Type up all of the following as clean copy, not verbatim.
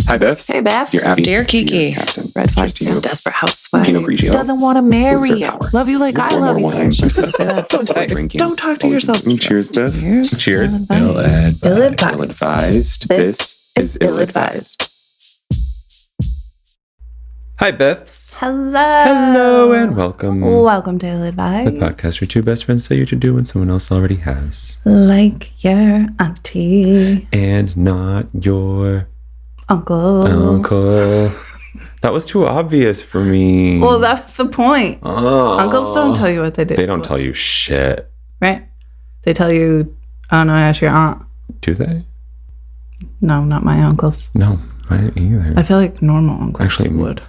Hi, BiFFs. Hey, Beth. Dear Abby. Dear Kiki. Captain. Red flag. Cheers to you. Desperate housewife. Pinot Grigio. Doesn't want to marry Loser you. power. Love you like I More love you. wine. Don't talk to yourself. Cheers, BiFFs. Cheers. Ill-advised. Ill-advised. This is ill-advised. Hi, BiFFs. Hello. Hello and welcome. Welcome to Ill-advised. The podcast where two best friends tell you to do when someone else already has. Like your auntie. And not your Uncle. uncle. That was too obvious for me. Well, that's the point. Uncles don't tell you what they do. They don't tell you shit. Right? They tell you, oh no, ask your aunt. Do they? No, not my uncles. No, I didn't either. I feel like normal uncles Actually, would.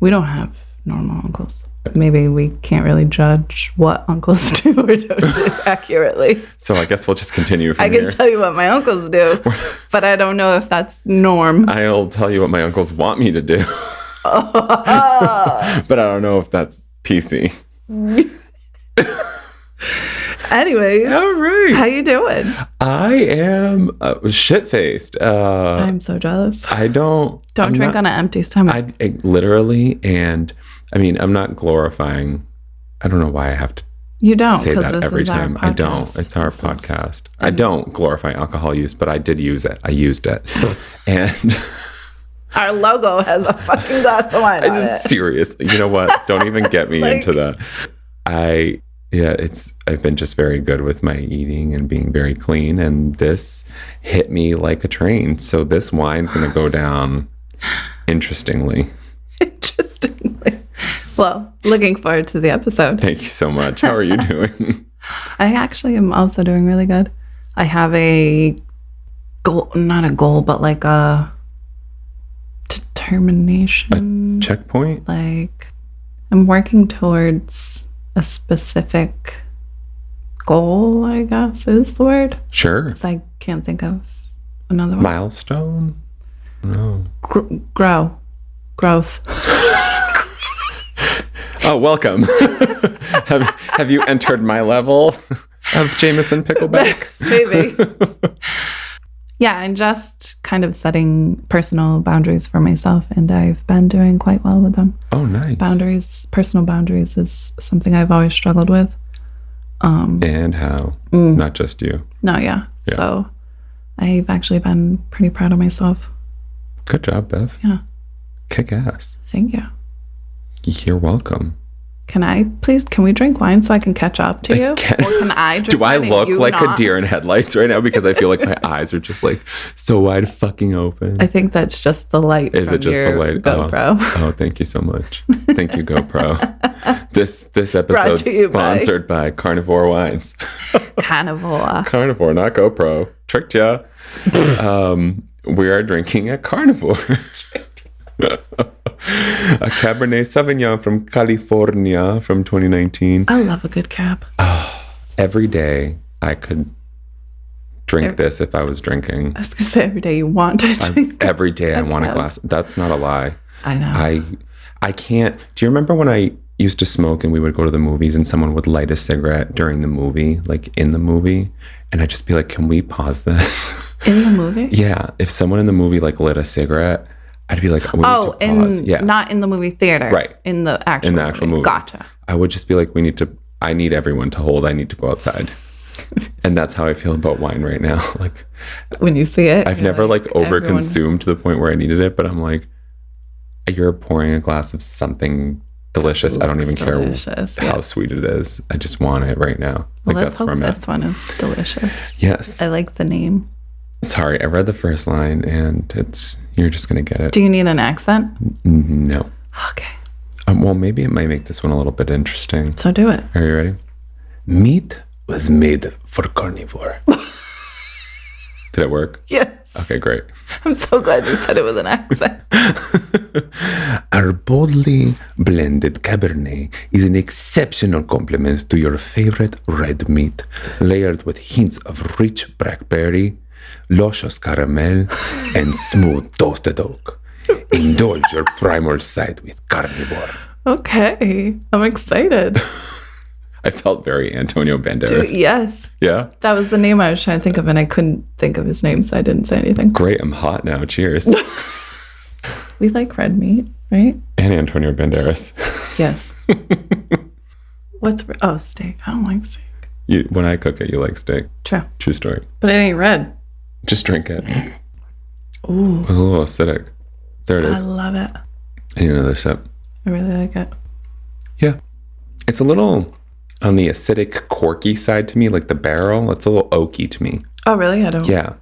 We don't have normal uncles. Maybe we can't really judge what uncles do or don't do accurately. So I guess we'll just continue from I here. can tell you what my uncles do, but I don't know if that's norm. I'll tell you what my uncles want me to do. But I don't know if that's PC. Anyway, All right. how you doing? I am shit-faced. I'm so jealous. I don't Drink on an empty stomach. I literally, and I mean, I'm not glorifying. I don't know why I have to You don't say 'cause that this every is our time. I don't. podcast. It's our podcast. I don't glorify alcohol use, but I did use it. I used it. And Our logo has a fucking glass of wine on it. serious. You know what? Don't even get me into that. I've been just very good with my eating and being very clean, and this hit me like a train. So this wine's going to go down interestingly. Interestingly. Well, looking forward to the episode. Thank you so much. How are you doing? I actually am also doing really good. I have a goal, not a goal, but like a determination. Checkpoint? Like I'm working towards a specific goal, I guess is the word. Sure. 'Cause I can't think of another one. Milestone? No. Growth. Oh, welcome. have you entered my level of Jameson Pickleback? Maybe. Yeah, I'm just kind of setting personal boundaries for myself, and I've been doing quite well with them. Oh, nice. Personal boundaries is something I've always struggled with. And how? Not just you. No, yeah. Yeah. So I've actually been pretty proud of myself. Good job, Bev. Yeah. Kick ass. Thank you. You're welcome. Can we drink wine so I can catch up to you? Or can I drink Do I wine and look you like not? a deer in headlights right now? Because I feel like my eyes are just like so wide fucking open. I think that's just the light. Is from it just the your light? GoPro. Oh, thank you so much. Thank you, GoPro. This Brought episode's to you by- sponsored by Carnivore Wines. Carnivore. Carnivore, not GoPro. Tricked ya. We are drinking a Carnivore. A Cabernet Sauvignon from California from 2019. I love a good cab. Every day I could drink this if I was drinking. I was going to say every day you want to drink. Every day I want a cab. glass. That's not a lie. I know. I can't. Do you remember when I used to smoke and we would go to the movies and someone would light a cigarette during the movie, like in the movie? And I'd just be like, can we pause this? In the movie? Yeah. If someone in the movie like lit a cigarette, I'd be like, we need to pause. Yeah. Not in the movie theater. Right. In the actual movie. Gotcha. I would just be like, I need everyone to hold. I need to go outside. And that's how I feel about wine right now. Like When you see it. I've never like over consumed to the point where I needed it, but I'm like, you're pouring a glass of something delicious. I don't even care how sweet it is. I just want it right now. Well, Like let's hope this one is delicious. Yes. I like the name. Sorry, I read the first line and you're just going to get it. Do you need an accent? No. Okay. Well, maybe it might make this one a little bit interesting. So do it. Are you ready? Meat was made for carnivore. Did it work? Yes. Okay, great. I'm so glad you said it with an accent. Our boldly blended Cabernet is an exceptional complement to your favorite red meat, layered with hints of rich blackberry, luscious caramel, and smooth toasted oak. Indulge your primal side with Carnivore. Okay. I'm excited. I felt very Antonio Banderas. Dude, yes. Yeah? That was the name I was trying to think of, and I couldn't think of his name, so I didn't say anything. Great, I'm hot now. Cheers. We like red meat, right? And Antonio Banderas. Yes. Steak. I don't like steak. When I cook it, you like steak. True story. But it ain't red. Just drink it. Ooh. It's a little acidic. There it is. I love it. I need another sip. I really like it. Yeah. It's a little on the acidic, corky side to me, like the barrel. It's a little oaky to me. Oh, really? I don't. Yeah.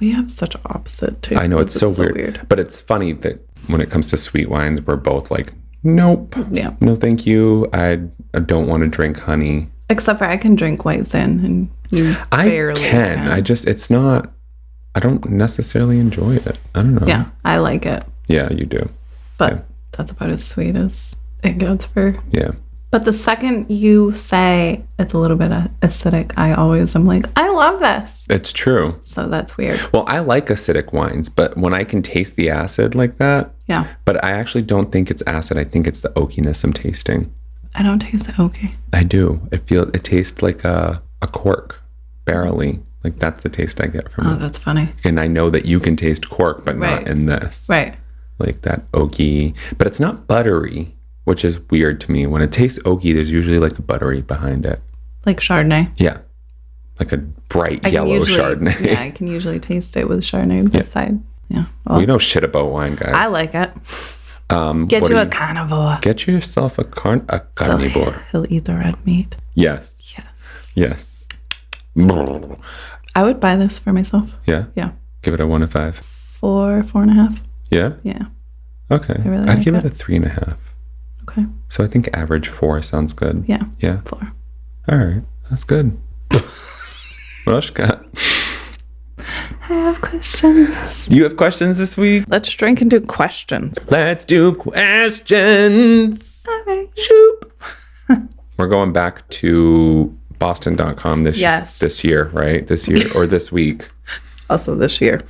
We have such opposite tastes. I know, it's so weird. But it's funny that when it comes to sweet wines, we're both like, nope. Yeah. No, thank you. I don't want to drink honey. Except for I can drink white zin, and you barely can. It's not, I don't necessarily enjoy it. I don't know. Yeah, I like it. Yeah, you do. But that's about as sweet as it gets for. Yeah. But the second you say it's a little bit acidic, I always am like, I love this. It's true. So that's weird. Well, I like acidic wines, but when I can taste the acid like that, yeah. But I actually don't think it's acid. I think it's the oakiness I'm tasting. I don't taste it oaky. I do. It tastes like a cork, barrelly. Like that's the taste I get from it. Oh, that's funny. And I know that you can taste cork, but right. not in this. Right. Like that oaky, but it's not buttery, which is weird to me. When it tastes oaky, there's usually like a buttery behind it. Like Chardonnay. Yeah. Like a bright yellow Chardonnay. Yeah, I can usually taste it with Chardonnay this side. Yeah. Well, we know shit about wine, guys. I like it. Get you a carnivore. Get yourself a carnivore. So he'll eat the red meat. Yes. Yes. I would buy this for myself. Yeah? Yeah. Give it a 1 to 5. 4, 4.5. Yeah? Yeah. Okay. Really I'd give it a 3.5. Okay. So I think average 4 sounds good. Yeah. Yeah. 4. All right. That's good. What else you got? I have questions. You have questions this week? Let's drink and do questions. Let's do questions. All right. Shoop. We're going back to Boston.com this year, right? This year or this week. Also this year.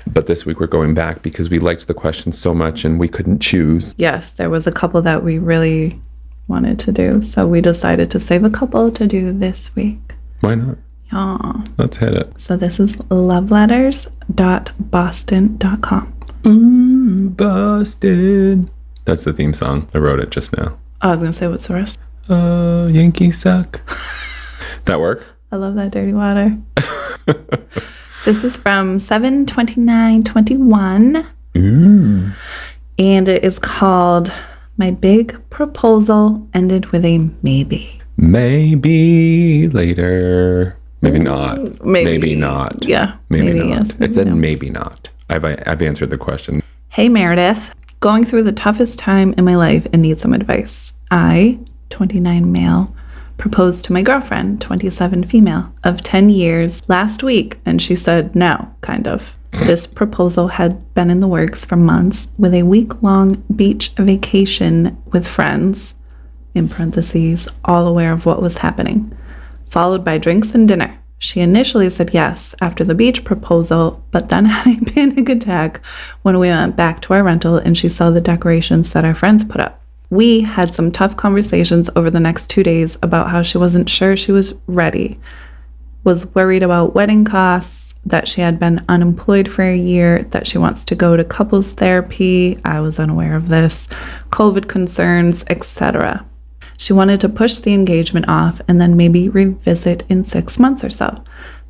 But this week we're going back because we liked the questions so much and we couldn't choose. Yes, there was a couple that we really wanted to do. So we decided to save a couple to do this week. Why not? Yeah. Let's hit it. So this is loveletters.boston.com. Boston. That's the theme song. I wrote it just now. I was going to say, what's the rest? Yankees suck. That work? I love that dirty water. This is from 7/29/21. And it is called My Big Proposal Ended with a Maybe. Maybe later. Maybe not. Maybe not. Yeah. Maybe not. Yes. It said maybe not. I've answered the question. Hey, Meredith. Going through the toughest time in my life and need some advice. I, 29 male, proposed to my girlfriend, 27 female, of 10 years last week, and she said no, kind of. This proposal had been in the works for months, with a week-long beach vacation with friends, in parentheses, all aware of what was happening, followed by drinks and dinner. She initially said yes after the beach proposal, but then had a panic attack when we went back to our rental and she saw the decorations that our friends put up. We had some tough conversations over the next 2 days about how she wasn't sure she was ready, was worried about wedding costs, that she had been unemployed for a year, that she wants to go to couples therapy. I was unaware of this, COVID concerns, etc. She wanted to push the engagement off and then maybe revisit in 6 months or so.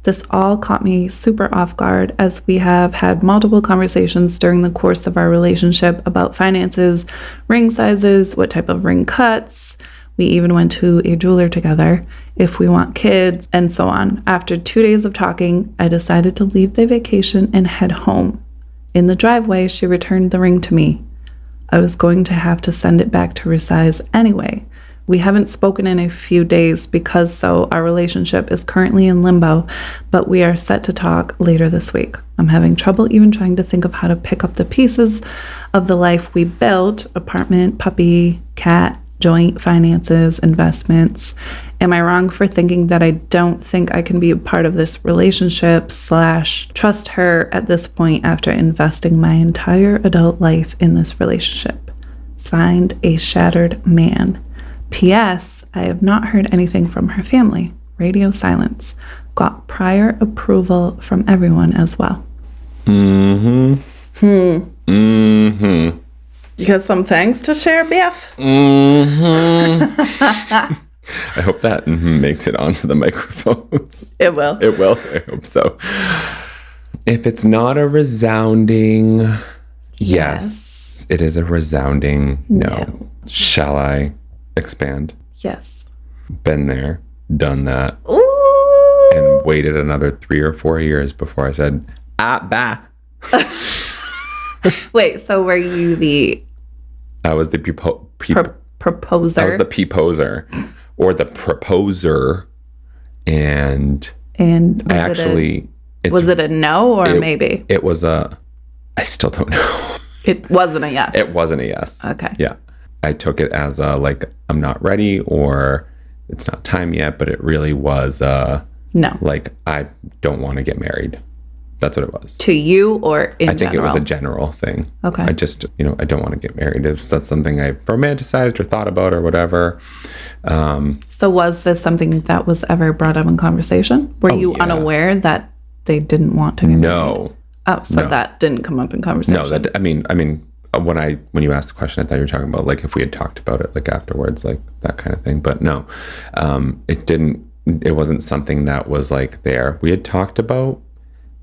This all caught me super off guard, as we have had multiple conversations during the course of our relationship about finances, ring sizes, what type of ring cuts. We even went to a jeweler together, if we want kids, and so on. After 2 days of talking, I decided to leave the vacation and head home. In the driveway, she returned the ring to me. I was going to have to send it back to resize anyway. We haven't spoken in a few days so our relationship is currently in limbo, but we are set to talk later this week. I'm having trouble even trying to think of how to pick up the pieces of the life we built: apartment, puppy, cat, joint finances, investments. Am I wrong for thinking that I don't think I can be a part of this relationship / trust her at this point after investing my entire adult life in this relationship? Signed, a shattered man. P.S. I have not heard anything from her family. Radio silence. Got prior approval from everyone as well. Mm-hmm. You got some things to share, Biff? Mm-hmm. I hope that makes it onto the microphones. It will. It will. I hope so. If it's not a resounding yes, it is a resounding no. Shall I expand? Yes. Been there, done that, Ooh. and waited another 3 or 4 years before I said, bah. Wait, so were you the I was the proposer? I was the peeposer or the proposer. And was it a no or maybe? It was I still don't know. It wasn't a yes. It wasn't a yes. Okay. Yeah. I took it as like, I'm not ready or it's not time yet, but it really was no. Like, I don't want to get married. That's what it was. To you or in general? I think it was a general thing. Okay. I just, I don't want to get married. If that's something I romanticized or thought about or whatever. So was this something that was ever brought up in conversation? Were you unaware that they didn't want to get married? Oh, so that didn't come up in conversation? No, I mean, when you asked the question, I thought you were talking about like if we had talked about it like afterwards, like that kind of thing. But no, it wasn't something that was like there. We had talked about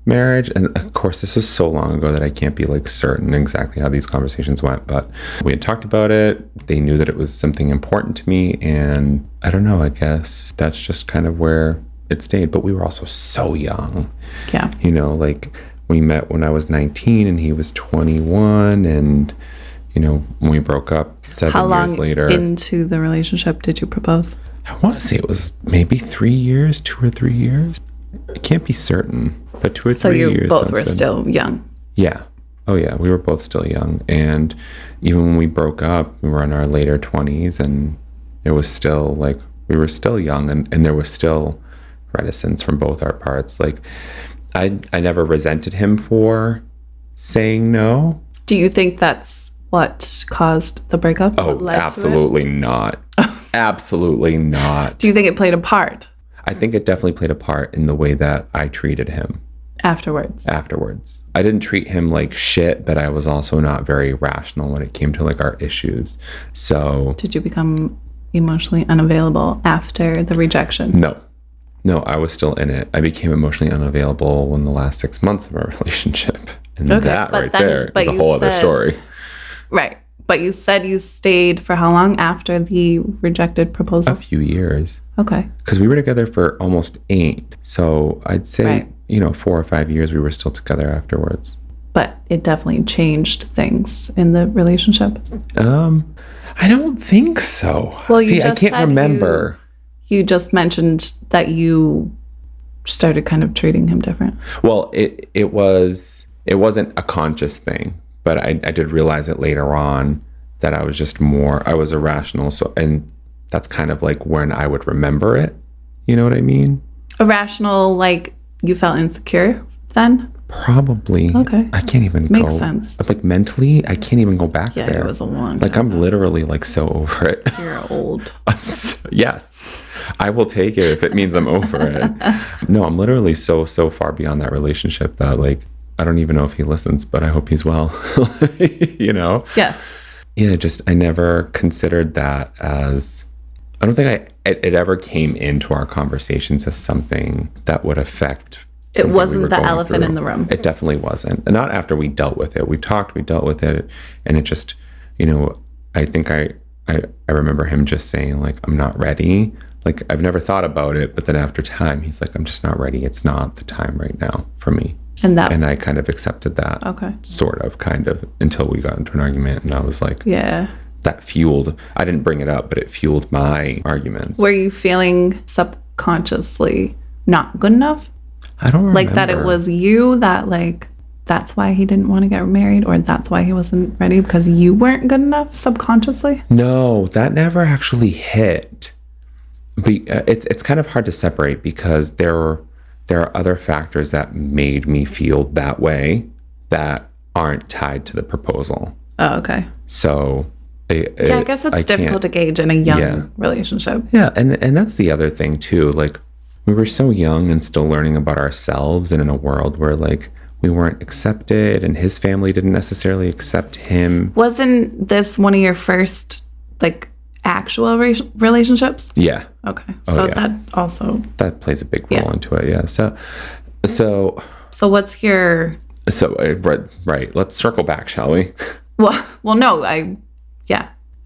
marriage, and of course this is so long ago that I can't be like certain exactly how these conversations went, but we had talked about it. They knew that it was something important to me, and I don't know, I guess that's just kind of where it stayed. But we were also so young. Yeah. Like we met when I was 19 and he was 21, and when we broke up 7 years later. How long into the relationship did you propose? I want to say it was maybe 3 years, 2 or 3 years. I can't be certain, but 2 or 3 years. So you both were still young? Yeah. Oh yeah, we were both still young. And even when we broke up, we were in our later 20s, and it was still like, we were still young, and there was still reticence from both our parts. Like, I never resented him for saying no. Do you think that's what caused the breakup? Oh, absolutely not. Absolutely not. Do you think it played a part? I think it definitely played a part in the way that I treated him. Afterwards. I didn't treat him like shit, but I was also not very rational when it came to like our issues. So. Did you become emotionally unavailable after the rejection? No, I was still in it. I became emotionally unavailable in the last 6 months of our relationship. And that right there is a whole other story. Right. But you said you stayed for how long after the rejected proposal? A few years. Okay. Because we were together for almost 8. So I'd say, 4 or 5 years we were still together afterwards. But it definitely changed things in the relationship? I don't think so. Well, I can't remember. You just mentioned that you started kind of treating him different. Well, it wasn't a conscious thing, but I did realize it later on that I was irrational. So, and that's kind of like when I would remember it. You know what I mean? Irrational, like you felt insecure then? Probably. Okay. I can't even Makes sense. Like mentally, I can't even go back there. Yeah, it was a long time. Like I'm literally like so over it. You're old. Yes. I will take it if it means I'm over it. No, I'm literally so far beyond that relationship that like, I don't even know if he listens, but I hope he's well. Yeah. Yeah, just I never considered that as, I don't think it ever came into our conversations as something that would affect. It wasn't the elephant in the room. It definitely wasn't. And not after we dealt with it. We dealt with it, and it just, I think I remember him just saying like, I'm not ready. Like I've never thought about it, but then after time, he's like, I'm just not ready. It's not the time right now for me. And I kind of accepted that. Okay. Sort of, kind of, until we got into an argument, and I was like, yeah. That fueled, I didn't bring it up, but it fueled my arguments. Were you feeling subconsciously not good enough? I don't remember. Like that it was you that like, that's why he didn't want to get married, or that's why he wasn't ready because you weren't good enough subconsciously? No, that never actually hit. But it's kind of hard to separate because there are other factors that made me feel that way that aren't tied to the proposal. Oh, okay. So I guess it's difficult to gauge in a young relationship. Yeah, and that's the other thing too. Like we were so young and still learning about ourselves, and in a world where like we weren't accepted, and his family didn't necessarily accept him. Wasn't this one of your first, like, actual relationships? Yeah. Okay. Oh, So yeah. that also... That plays a big role into it, yeah. So what's your... right. Let's circle back, shall we? Well, no,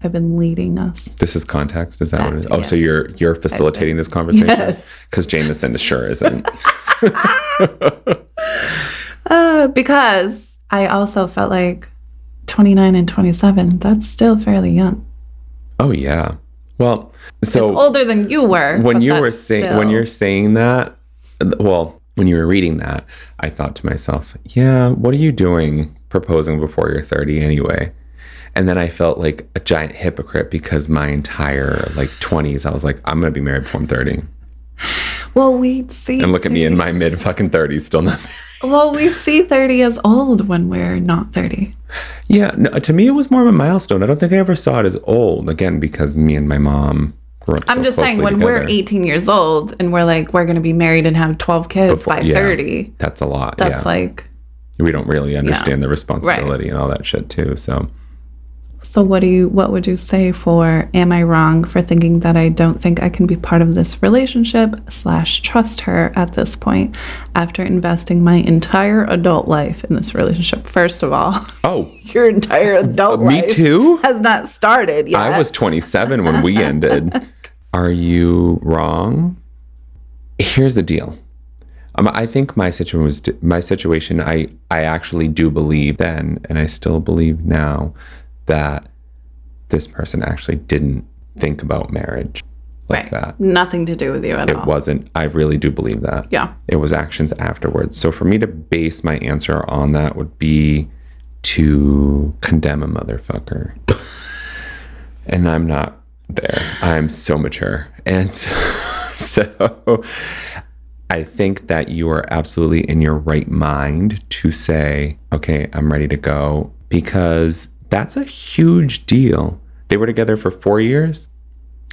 I've been leading us. This is context. Is that what it is? Oh, Yes. so you're facilitating this conversation? Yes. Because Jameson sure isn't. Because I also felt like 29 and 27, that's still fairly young. Oh yeah. Well, so It's older than you were. when but you were that's saying still... when you're saying that, well, when you were reading that, I thought to myself, yeah, what are you doing proposing before you're 30 anyway? And then I felt like a giant hypocrite because my entire like 20s, I was like, I'm gonna be married before I'm 30. Well, we see... And look at me in my mid fucking 30s, still not married. Well, we see 30 as old when we're not 30. Yeah, no, to me it was more of a milestone. I don't think I ever saw it as old, again, because me and my mom grew up I'm just saying, when we're 18 years old and we're like, we're going to be married and have 12 kids by 30. That's a lot. That's like... We don't really understand the responsibility and all that shit too. So what would you say for, am I wrong for thinking that I don't think I can be part of this relationship / trust her at this point after investing my entire adult life in this relationship? First of all, your entire adult life me too has not started yet. I was 27 when we ended. Are you wrong? Here's the deal. I think my situation, I actually do believe then, and I still believe now, that this person actually didn't think about marriage like that. Nothing to do with you at all. It wasn't. I really do believe that. Yeah. It was actions afterwards. So for me to base my answer on that would be to condemn a motherfucker. And I'm not there. I'm so mature. And so I think that you are absolutely in your right mind to say, okay, I'm ready to go, because that's a huge deal. They were together for 4 years?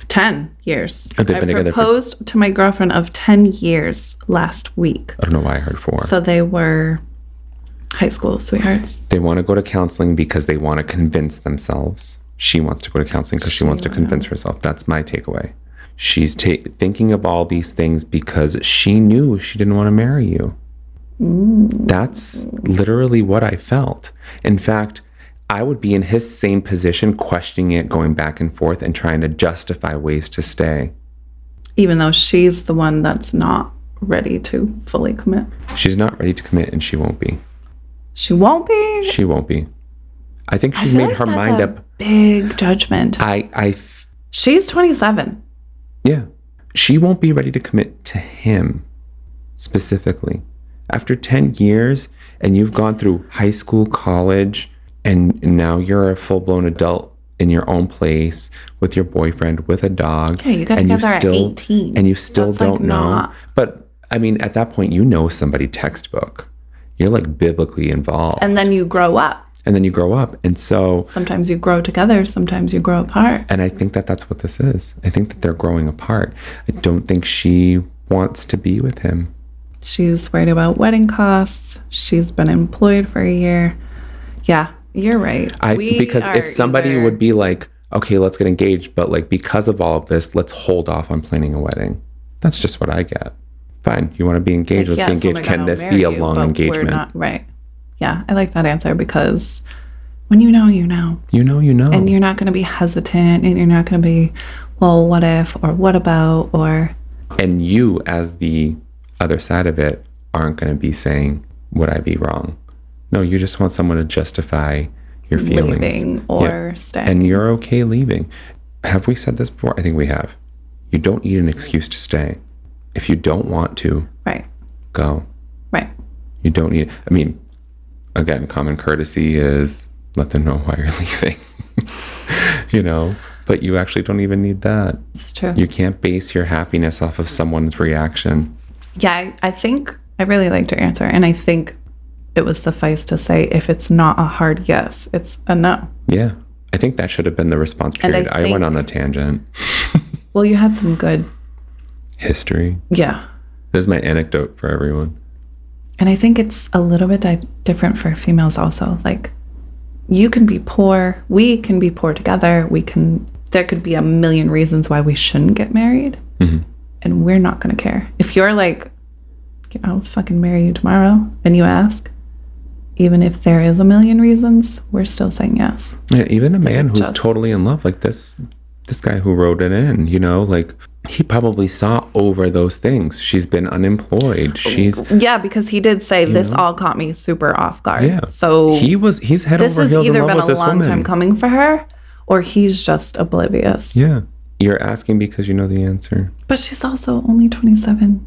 10 years. Have they been together I proposed to my girlfriend of 10 years last week. I don't know why I heard 4. So they were high school sweethearts. They want to go to counseling because they want to convince themselves. She wants to go to counseling because she wants to convince herself. That's my takeaway. She's thinking of all these things because she knew she didn't want to marry you. That's literally what I felt. In fact, I would be in his same position, questioning it, going back and forth and trying to justify ways to stay. Even though she's the one that's not ready to fully commit. She's not ready to commit, and she won't be. She won't be? She won't be. I think she's made her mind up. Big judgment. She's 27. Yeah. She won't be ready to commit to him specifically. After 10 years, and you've gone through high school, college, and now you're a full-blown adult in your own place with your boyfriend, with a dog. Yeah, you got together at 18. And you still don't know. But, I mean, at that point, you know somebody textbook. You're, like, biblically involved. And then you grow up. And so... Sometimes you grow together. Sometimes you grow apart. And I think that that's what this is. I think that they're growing apart. I don't think she wants to be with him. She's worried about wedding costs. She's been employed for a year. Yeah. You're right. Because if somebody would be like, okay, let's get engaged, but like because of all of this, let's hold off on planning a wedding. That's just what I get. Fine, you want to be engaged? Let's be engaged. Can this be a long engagement? We're not, right. Yeah, I like that answer because when you know, you know. You know, you know. And you're not going to be hesitant, and you're not going to be, well, what if, or what about, or... And you, as the other side of it, aren't going to be saying, would I be wrong? No, you just want someone to justify your feelings. Leaving or staying. And you're okay leaving. Have we said this before? I think we have. You don't need an excuse to stay. If you don't want to, right, go. Right. You don't need, I mean, again, common courtesy is let them know why you're leaving. You know, but you actually don't even need that. It's true. You can't base your happiness off of someone's reaction. Yeah, I think I really liked your answer. And I think it would suffice to say if it's not a hard yes, it's a no. Yeah. I think that should have been the response period. I went on a tangent. Well, you had some good history. Yeah. There's my anecdote for everyone. And I think it's a little bit different for females also. Like, you can be poor, we can be poor together, there could be a million reasons why we shouldn't get married, and we're not going to care. If you're like, I'll fucking marry you tomorrow, and you ask, even if there is a million reasons, we're still saying yes. Yeah, even a man who's totally in love, like this guy who wrote it in, you know, like, he probably saw over those things. She's been unemployed. Yeah, because he did say this all caught me super off guard. Yeah. So he's head over heels in love with this woman. This has either been a long time coming for her, or he's just oblivious. Yeah. You're asking because you know the answer. But she's also only 27.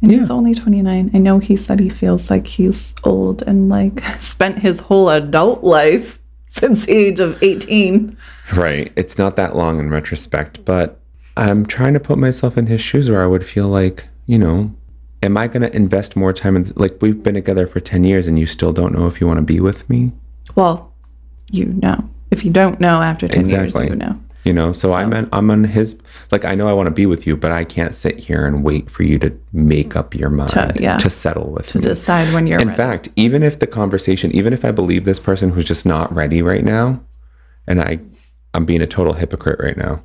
And he's only 29. I know he said he feels like he's old and like spent his whole adult life since the age of 18. Right. It's not that long in retrospect, but I'm trying to put myself in his shoes where I would feel like, you know, am I going to invest more time in, like, we've been together for 10 years and you still don't know if you want to be with me? Well, you know. If you don't know after 10 years, you know. You know, so I'm on his, like, I know I want to be with you, but I can't sit here and wait for you to make up your mind to settle with me. To decide when you're ready. In fact, even if I believe this person who's just not ready right now, and I'm being a total hypocrite right now.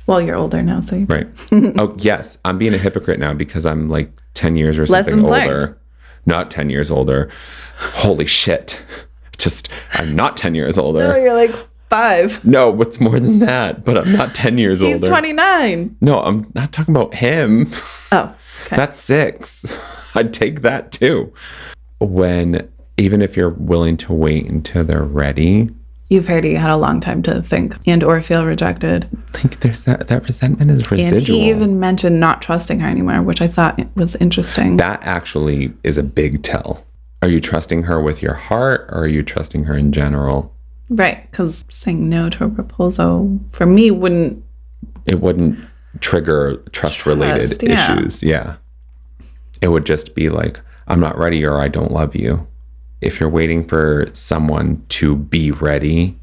Well, you're older now, so you right. Oh, yes. I'm being a hypocrite now because I'm like 10 years or something older. Learned. Not 10 years older. Holy shit. I'm not 10 years older. No, you're like 5. No, what's more than that? But I'm not 10 years older. He's 29. No, I'm not talking about him. Oh, okay. That's 6. I'd take that too. Even if you're willing to wait until they're ready. You've heard he had a long time to think and or feel rejected. I think there's that resentment is residual. And he even mentioned not trusting her anymore, which I thought was interesting. That actually is a big tell. Are you trusting her with your heart, or are you trusting her in general? Right, because saying no to a proposal for me wouldn't trigger trust-related issues. Yeah. It would just be like, I'm not ready, or I don't love you. If you're waiting for someone to be ready,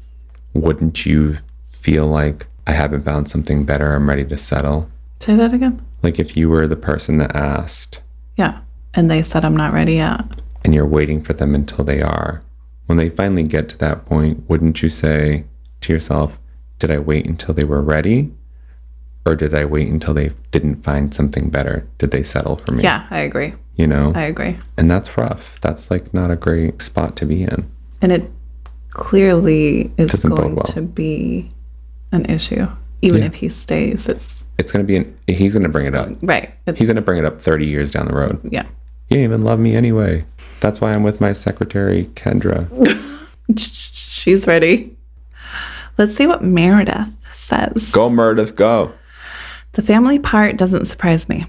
wouldn't you feel like, I haven't found something better, I'm ready to settle? Say that again. Like if you were the person that asked. Yeah. And they said, I'm not ready yet. And you're waiting for them until they are. When they finally get to that point, wouldn't you say to yourself, did I wait until they were ready? Or did I wait until they didn't find something better? Did they settle for me? Yeah, I agree. You know? I agree. And that's rough. That's like not a great spot to be in. And it clearly is going to be an issue. Even if he stays, it's going to be he's going to bring it up. Right. He's going to bring it up 30 years down the road. Yeah. You didn't even love me anyway. That's why I'm with my secretary, Kendra. She's ready. Let's see what Meredith says. Go, Meredith, go. The family part doesn't surprise me.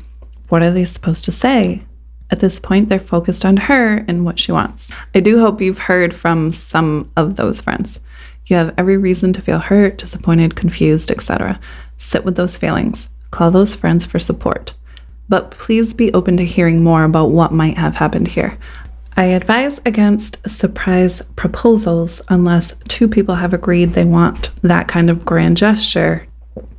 What are they supposed to say? At this point, they're focused on her and what she wants. I do hope you've heard from some of those friends. You have every reason to feel hurt, disappointed, confused, etc. Sit with those feelings. Call those friends for support. But please be open to hearing more about what might have happened here. I advise against surprise proposals unless 2 people have agreed they want that kind of grand gesture.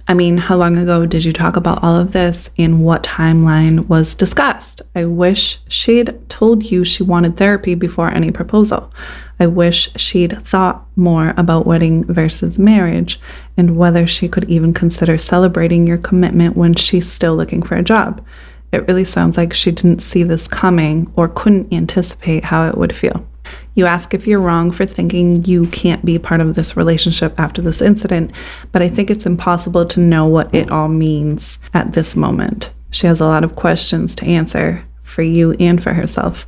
I mean, how long ago did you talk about all of this and what timeline was discussed? I wish she'd told you she wanted therapy before any proposal. I wish she'd thought more about wedding versus marriage and whether she could even consider celebrating your commitment when she's still looking for a job. It really sounds like she didn't see this coming or couldn't anticipate how it would feel. You ask if you're wrong for thinking you can't be part of this relationship after this incident, but I think it's impossible to know what it all means at this moment. She has a lot of questions to answer for you and for herself.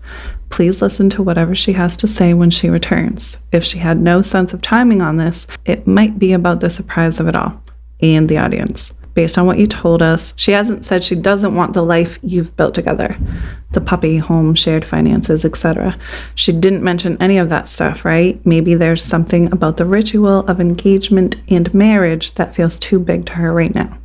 Please listen to whatever she has to say when she returns. If she had no sense of timing on this, it might be about the surprise of it all and the audience. Based on what you told us, she hasn't said she doesn't want the life you've built together. The puppy, home, shared finances, etc. She didn't mention any of that stuff, right? Maybe there's something about the ritual of engagement and marriage that feels too big to her right now.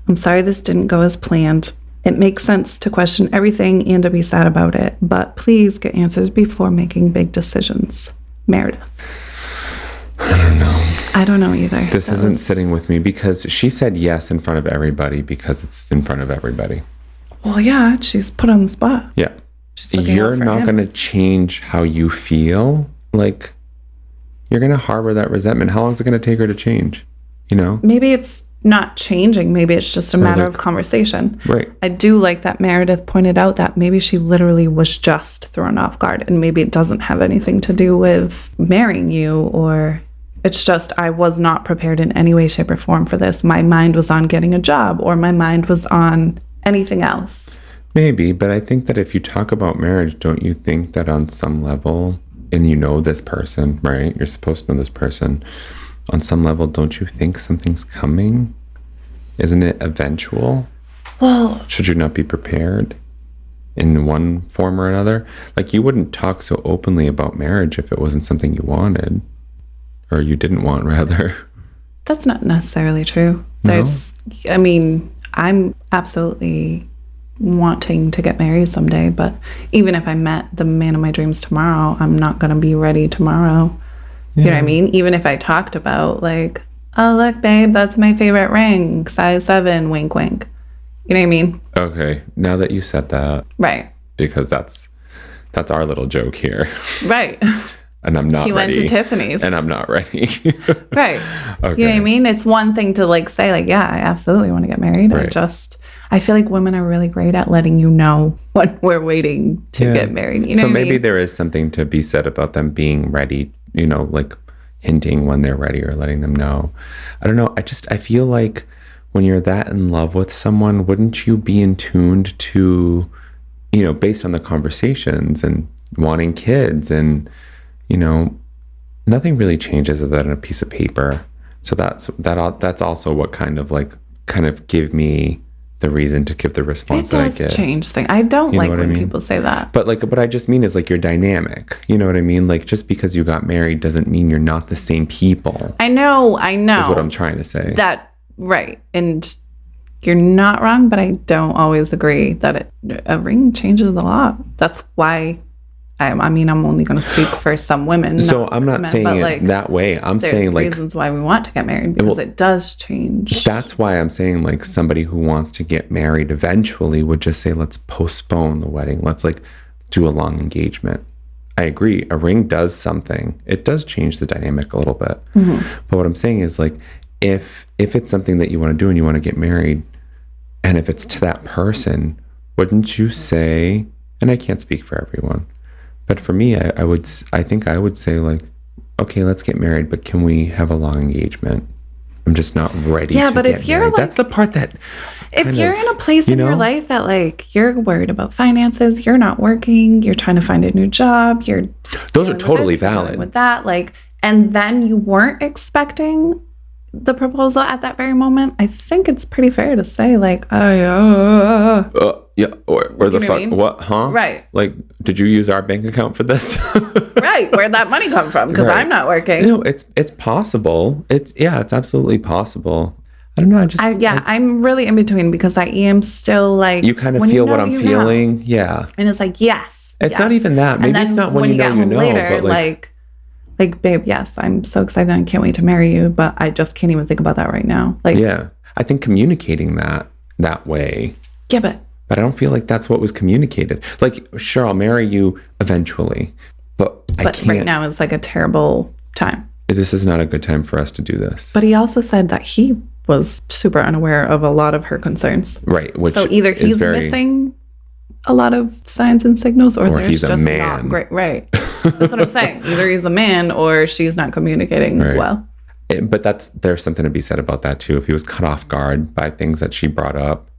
I'm sorry this didn't go as planned. It makes sense to question everything and to be sad about it, but please get answers before making big decisions. Meredith. I don't know either. This isn't sitting with me because she said yes in front of everybody because it's in front of everybody. Well, yeah, she's put on the spot. Yeah. you're not going to change how you feel. Like, you're going to harbor that resentment. How long is it going to take her to change? You know? Maybe it's not changing. Maybe it's just a matter of conversation. Right. I do like that Meredith pointed out that maybe she literally was just thrown off guard, and maybe it doesn't have anything to do with marrying you, or it's just I was not prepared in any way, shape, or form for this. My mind was on getting a job, or my mind was on anything else. Maybe, but I think that if you talk about marriage, don't you think that on some level, and you know this person, right? You're supposed to know this person. On some level, don't you think something's coming? Isn't it eventual? Well, should you not be prepared in one form or another? Like, you wouldn't talk so openly about marriage if it wasn't something you wanted, or you didn't want, rather. That's not necessarily true. I mean, I'm absolutely wanting to get married someday, but even if I met the man of my dreams tomorrow, I'm not going to be ready tomorrow. You know what I mean? Even if I talked about like, oh, look, babe, that's my favorite ring, size 7, wink, wink. You know what I mean? Okay. Now that you said that. Right. Because that's our little joke here. Right. And I'm not ready. He went to Tiffany's. And I'm not ready. Right. Okay. You know what I mean? It's one thing to like say like, yeah, I absolutely want to get married. Right. I feel like women are really great at letting you know when we're waiting to get married. You know so what maybe I mean? there is something to be said about them being ready, you know, like hinting when they're ready or letting them know. I don't know. I feel like when you're that in love with someone, wouldn't you be in tuned to, you know, based on the conversations and wanting kids, and, you know, nothing really changes other than a piece of paper. So that's also what kind of gave me the reason to give the response that I get. It does change things. I don't like when people say that. But like, what I just mean is like, you're dynamic. You know what I mean? Like, just because you got married doesn't mean you're not the same people. I know. Is what I'm trying to say. Right. And you're not wrong, but I don't always agree that a ring changes a lot. That's why I'm only going to speak for some women. So I'm not saying it that way. I'm saying like, there's reasons why we want to get married, because it does change. That's why I'm saying like, somebody who wants to get married eventually would just say, let's postpone the wedding. Let's like do a long engagement. I agree. A ring does something. It does change the dynamic a little bit. Mm-hmm. But what I'm saying is like, if it's something that you want to do and you want to get married, and if it's to that person, wouldn't you say, and I can't speak for everyone, but for me, I think I would say like, okay, let's get married, but can we have a long engagement? I'm just not ready to but get if you're married. like, that's the part that if you're in a place in your life that like, you're worried about finances, you're not working, you're trying to find a new job, those are totally valid. With that, like, and then you weren't expecting the proposal at that very moment, I think it's pretty fair to say like, yeah, or the fuck, what, huh? Right. Like, did you use our bank account for this? Right. Where'd that money come from? Because I'm not working. You know, it's possible. It's absolutely possible. I don't know. I'm really in between, because I am still like, you kind of feel what I'm feeling. Yeah. And it's like, yes. It's not even that. Maybe it's not when you know, later, but like, babe, yes, I'm so excited. I can't wait to marry you, but I just can't even think about that right now. Like, yeah, I think communicating that way. Yeah, but I don't feel like that's what was communicated. Like, sure, I'll marry you eventually, but I can't. Right now is like a terrible time. This is not a good time for us to do this. But he also said that he was super unaware of a lot of her concerns. Right. So either he's missing a lot of signs and signals, or there's he's just a man. not great. Right. That's what I'm saying. Either he's a man or she's not communicating well. But there's something to be said about that too. If he was caught off guard by things that she brought up,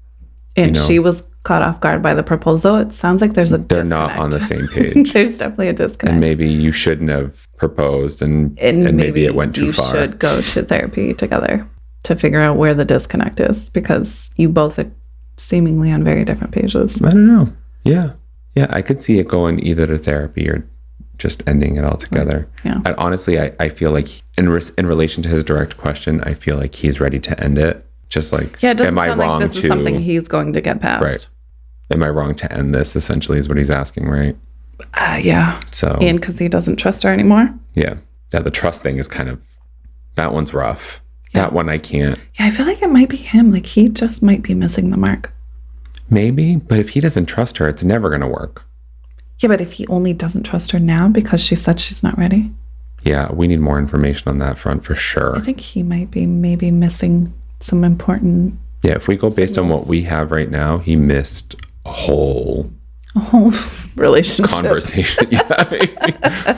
and she was caught off guard by the proposal, it sounds like there's a they're disconnect. Not on the same page. There's definitely a disconnect. And maybe you shouldn't have proposed, and maybe it went too far. You should go to therapy together to figure out where the disconnect is, because you both are seemingly on very different pages. I don't know. Yeah, I could see it going either to therapy or just ending it all together. Yeah. And honestly, I feel like in relation to his direct question, I feel like he's ready to end it. Just like, it doesn't am I sound wrong like this is something he's going to get past. Right. Am I wrong to end this? Essentially, is what he's asking, right? Yeah. So, and because he doesn't trust her anymore. Yeah. The trust thing is that one's rough. Yeah. That one I can't. Yeah, I feel like it might be him. Like, he just might be missing the mark. Maybe, but if he doesn't trust her, it's never going to work. Yeah, but if he only doesn't trust her now because she said she's not ready, Yeah, we need more information on that front for sure. I think he might be maybe missing some important. Yeah, if we go based on what we have right now, he missed a whole Relationship. conversation. Yeah.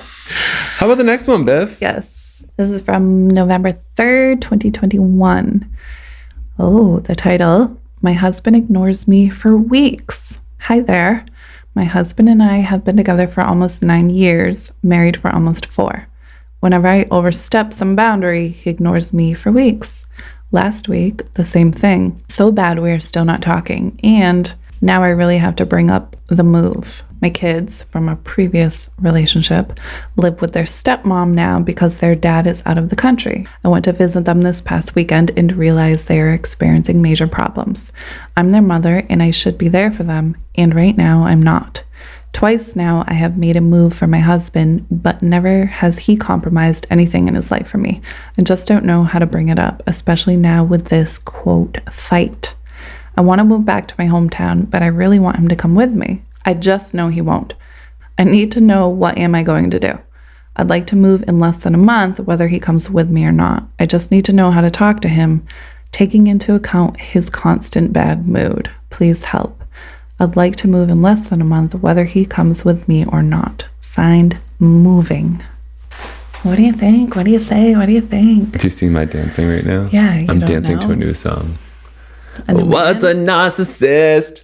How about the next one, Biff? Yes. This is from November 3rd, 2021. Oh, the title, My Husband Ignores Me for Weeks. Hi there. My husband and I have been together for almost 9 years, married for almost 4. Whenever I overstep some boundary, he ignores me for weeks. Last week, the same thing. So bad we are still not talking. And now I really have to bring up the move. My kids from a previous relationship live with their stepmom now because their dad is out of the country. I went to visit them this past weekend and realized they are experiencing major problems. I'm their mother and I should be there for them, and right now I'm not. Twice now I have made a move for my husband, but never has he compromised anything in his life for me. I just don't know how to bring it up, especially now with this, quote, fight. I want to move back to my hometown, but I really want him to come with me. I just know he won't. I need to know, what am I going to do? I'd like to move in less than a month, whether he comes with me or not. I just need to know how to talk to him, taking into account his constant bad mood. Please help. I'd like to move in less than a month, whether he comes with me or not. Signed, Moving. What do you think? What do you say? What do you think? Do you see my dancing right now? Yeah, you I'm don't dancing know. to a new song. A new What's a narcissist?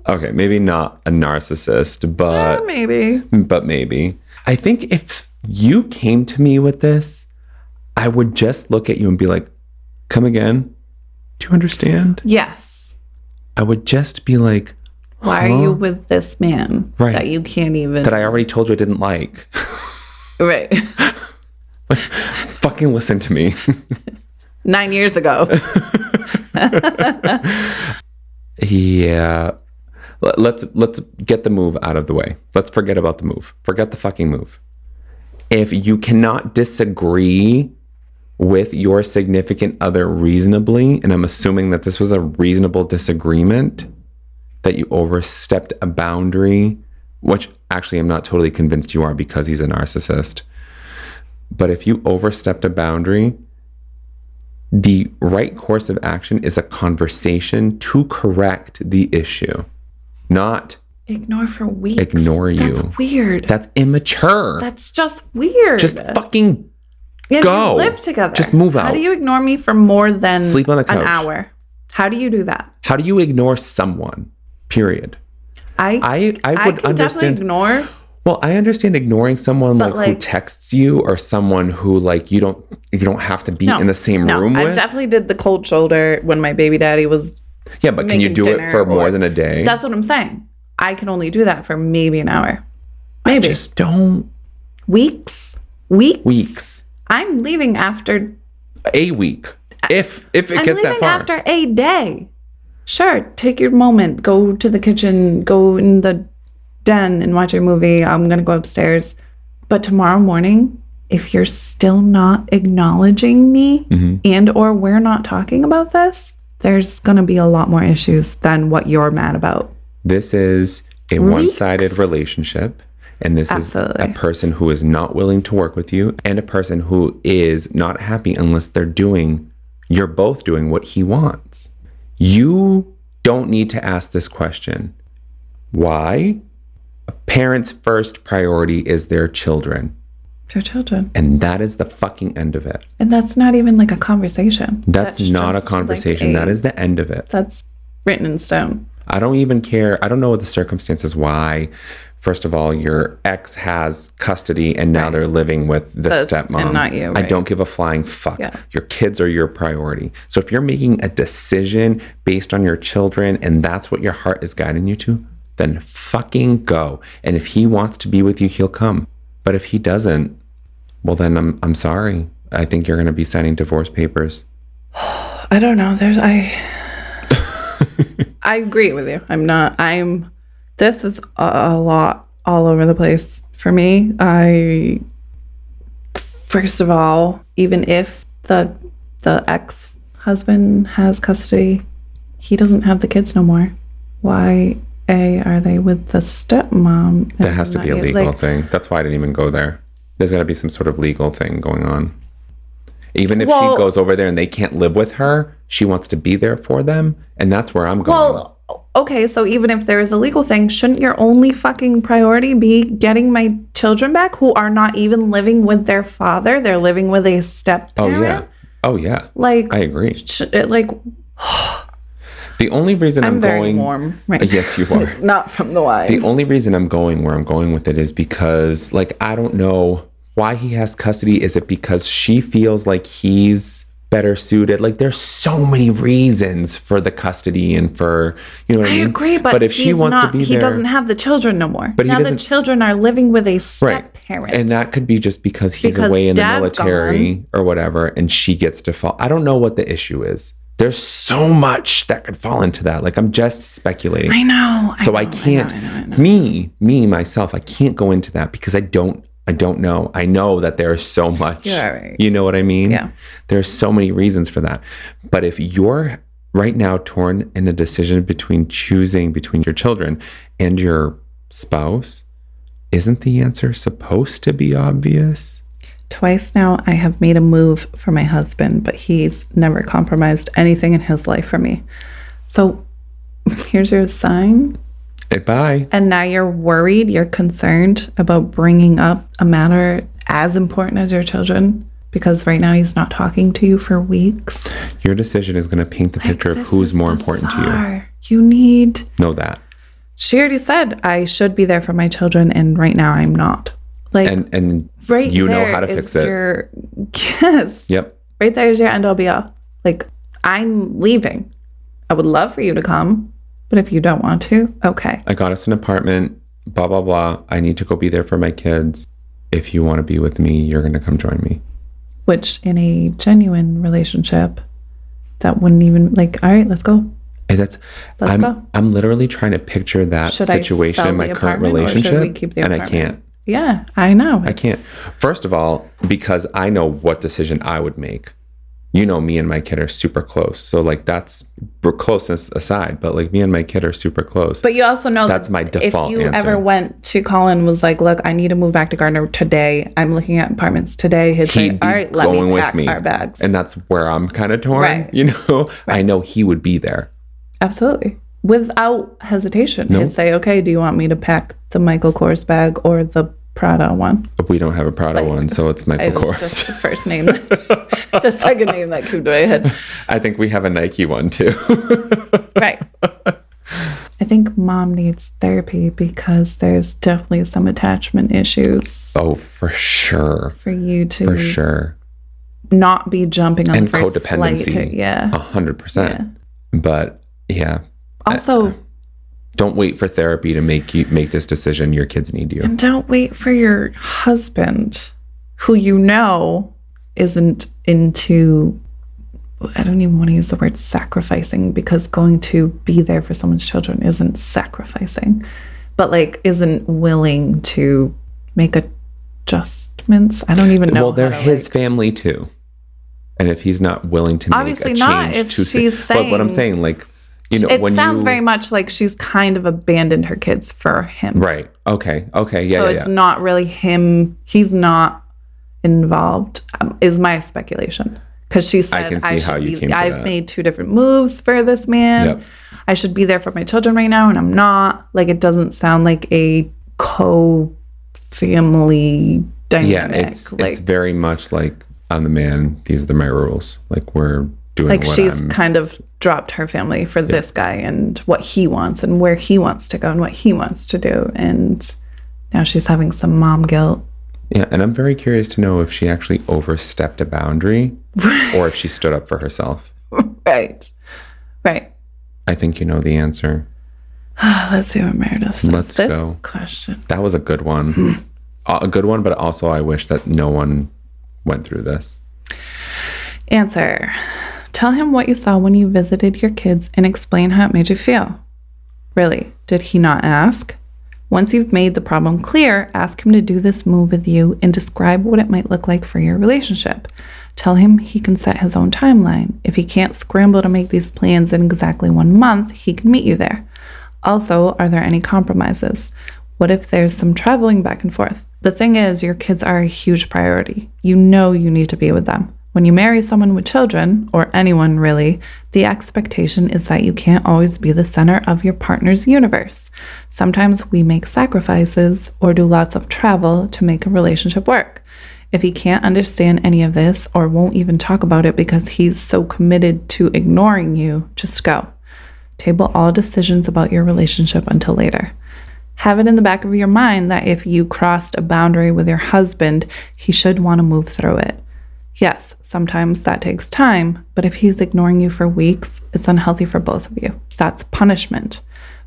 Okay, maybe not a narcissist, but Maybe. I think if you came to me with this, I would just look at you and be like, come again? Do you understand? Yes. I would just be like, Why are you with this man that you can't even... that I already told you I didn't like. Right. Fucking listen to me. 9 years ago. Yeah. Let's get the move out of the way. Let's forget about the move. Forget the fucking move. If you cannot disagree with your significant other reasonably, and I'm assuming that this was a reasonable disagreement, that you overstepped a boundary, which actually I'm not totally convinced you are because he's a narcissist. But if you overstepped a boundary, the right course of action is a conversation to correct the issue, not Ignore for weeks. ignore you. That's weird. That's immature. That's just weird. Just fucking and go. You live together. Just move out. How do you ignore me for more than Sleep on the couch. an hour? How do you do that? How do you ignore someone? Period. I would can understand. definitely ignore. Well, I understand ignoring someone But, who like, texts you, or someone who you don't have to be in the same room I with. definitely did the cold shoulder when my baby daddy was. Yeah, but can you do it for more than a day? That's what I'm saying. I can only do that for maybe an hour. I Maybe just don't. weeks. I'm leaving after. A week, if it I'm gets that leaving far. after a day. Sure, take your moment. Go to the kitchen. Go in the den and watch your movie. I'm gonna go upstairs. But tomorrow morning, if you're still not acknowledging me and or we're not talking about this, there's gonna be a lot more issues than what you're mad about. This is a one-sided relationship, and this Absolutely. is a person who is not willing to work with you, and a person who is not happy unless you're both doing what he wants. You don't need to ask this question. Why? A parent's first priority is their children. Your children. And that is the fucking end of it. And that's not even like a conversation. That's not a just conversation. like That is the end of it. That's written in stone. I don't even care. I don't know what the circumstances why. First of all, your ex has custody and now they're living with the stepmom. And not you, I right. don't give a flying fuck. Yeah. Your kids are your priority. So if you're making a decision based on your children and that's what your heart is guiding you to, then fucking go. And if he wants to be with you, he'll come. But if he doesn't, well then I'm sorry. I think you're going to be signing divorce papers. I don't know. I agree with you. This is a lot all over the place for me. First of all, even if the ex-husband has custody, he doesn't have the kids no more. Why are they with the stepmom? That has to be a legal thing. That's why I didn't even go there. There's got to be some sort of legal thing going on. Even if she goes over there and they can't live with her, she wants to be there for them. And that's where I'm going. Well, okay, so even if there is a legal thing, shouldn't your only fucking priority be getting my children back who are not even living with their father? They're living with a step-parent? Oh, yeah. Like, I agree. Like, the only reason I'm very going... warm right Yes, you are. It's not from the wine. The only reason I'm going where I'm going with it is because, like, I don't know why he has custody. Is it because she feels like he's better suited? Like, there's so many reasons for the custody and for, you know what I mean? I agree, but if she wants to be there... He doesn't have the children no more. But now the children are living with a step-parent. And that could be just because he's away in the military or whatever, and she gets to fall. I don't know what the issue is. There's so much that could fall into that. Like, I'm just speculating. I know. I can't... I know. Myself, I can't go into that because I don't know. I know that there's so much. Yeah, right. You know what I mean? Yeah. There's so many reasons for that. But if you're right now torn in a decision between choosing between your children and your spouse, isn't the answer supposed to be obvious? Twice now I have made a move for my husband, but he's never compromised anything in his life for me. So here's your sign. Bye. And now you're worried, you're concerned about bringing up a matter as important as your children because right now he's not talking to you for weeks. Your decision is going to paint the picture of who's more important to you. You need... Know that. She already said I should be there for my children, and right now I'm not. Like, and right, you know how to fix it. Yes. Yep. Right there is your end all be all. Like, I'm leaving. I would love for you to come, but if you don't want to, okay. I got us an apartment, blah, blah, blah. I need to go be there for my kids. If you want to be with me, you're going to come join me. Which in a genuine relationship, that wouldn't even, like, all right, let's go. And let's go. I'm literally trying to picture that situation in my current relationship, and I can't. Yeah, I know. I can't. First of all, because I know what decision I would make. You know, me and my kid are super close. So, like, we're closeness aside, but, like, me and my kid are super close. But you also know that's my default answer. If you answer. ever went to Colin and was like, look, I need to move back to Gardner today. I'm looking at apartments today. He'd say, all right, let me pack our bags. And that's where I'm kind of torn, right. You know? Right. I know he would be there. Absolutely. Without hesitation. Nope. He'd say, okay, do you want me to pack the Michael Kors bag or the Prada one? We don't have a Prada one, so it's Michael Kors. Just the first name. The second name that came to my head. I think we have a Nike one too. Right. I think mom needs therapy because there's definitely some attachment issues. Oh, for sure. For you to... For sure. Not be jumping on and the first codependency. flight. Yeah. 100%. Yeah. But, yeah. Also... don't wait for therapy to make this decision. Your kids need you. And don't wait for your husband, who you know isn't into, I don't even want to use the word sacrificing, because going to be there for someone's children isn't sacrificing, but like isn't willing to make adjustments. I don't even know. Well, they're his family too. And if he's not willing to obviously make a not change if to she's saying, but what I'm saying, like, you know, it sounds very much like she's kind of abandoned her kids for him. Right. Okay. Yeah. So it's not really him. He's not involved, is my speculation. Because she said, I've made 2 different moves for this man. Yep. I should be there for my children right now, and I'm not. Like, it doesn't sound like a co-family dynamic. Yeah, it's very much like, I'm the man, these are my rules. Like, we're doing like she's kind of dropped her family for this guy and what he wants and where he wants to go and what he wants to do, and now she's having some mom guilt. Yeah, and I'm very curious to know if she actually overstepped a boundary or if she stood up for herself. Right. I think you know the answer. Let's see what Meredith says. Let's go. Question. That was a good one. A good one, but also I wish that no one went through this. Answer. Tell him what you saw when you visited your kids and explain how it made you feel. Really, did he not ask? Once you've made the problem clear, ask him to do this move with you and describe what it might look like for your relationship. Tell him he can set his own timeline. If he can't scramble to make these plans in exactly 1 month, he can meet you there. Also, are there any compromises? What if there's some traveling back and forth? The thing is, your kids are a huge priority. You know you need to be with them. When you marry someone with children, or anyone really, the expectation is that you can't always be the center of your partner's universe. Sometimes we make sacrifices or do lots of travel to make a relationship work. If he can't understand any of this or won't even talk about it because he's so committed to ignoring you, just go. Table all decisions about your relationship until later. Have it in the back of your mind that if you crossed a boundary with your husband, he should want to move through it. Yes, sometimes that takes time, but if he's ignoring you for weeks, it's unhealthy for both of you. That's punishment.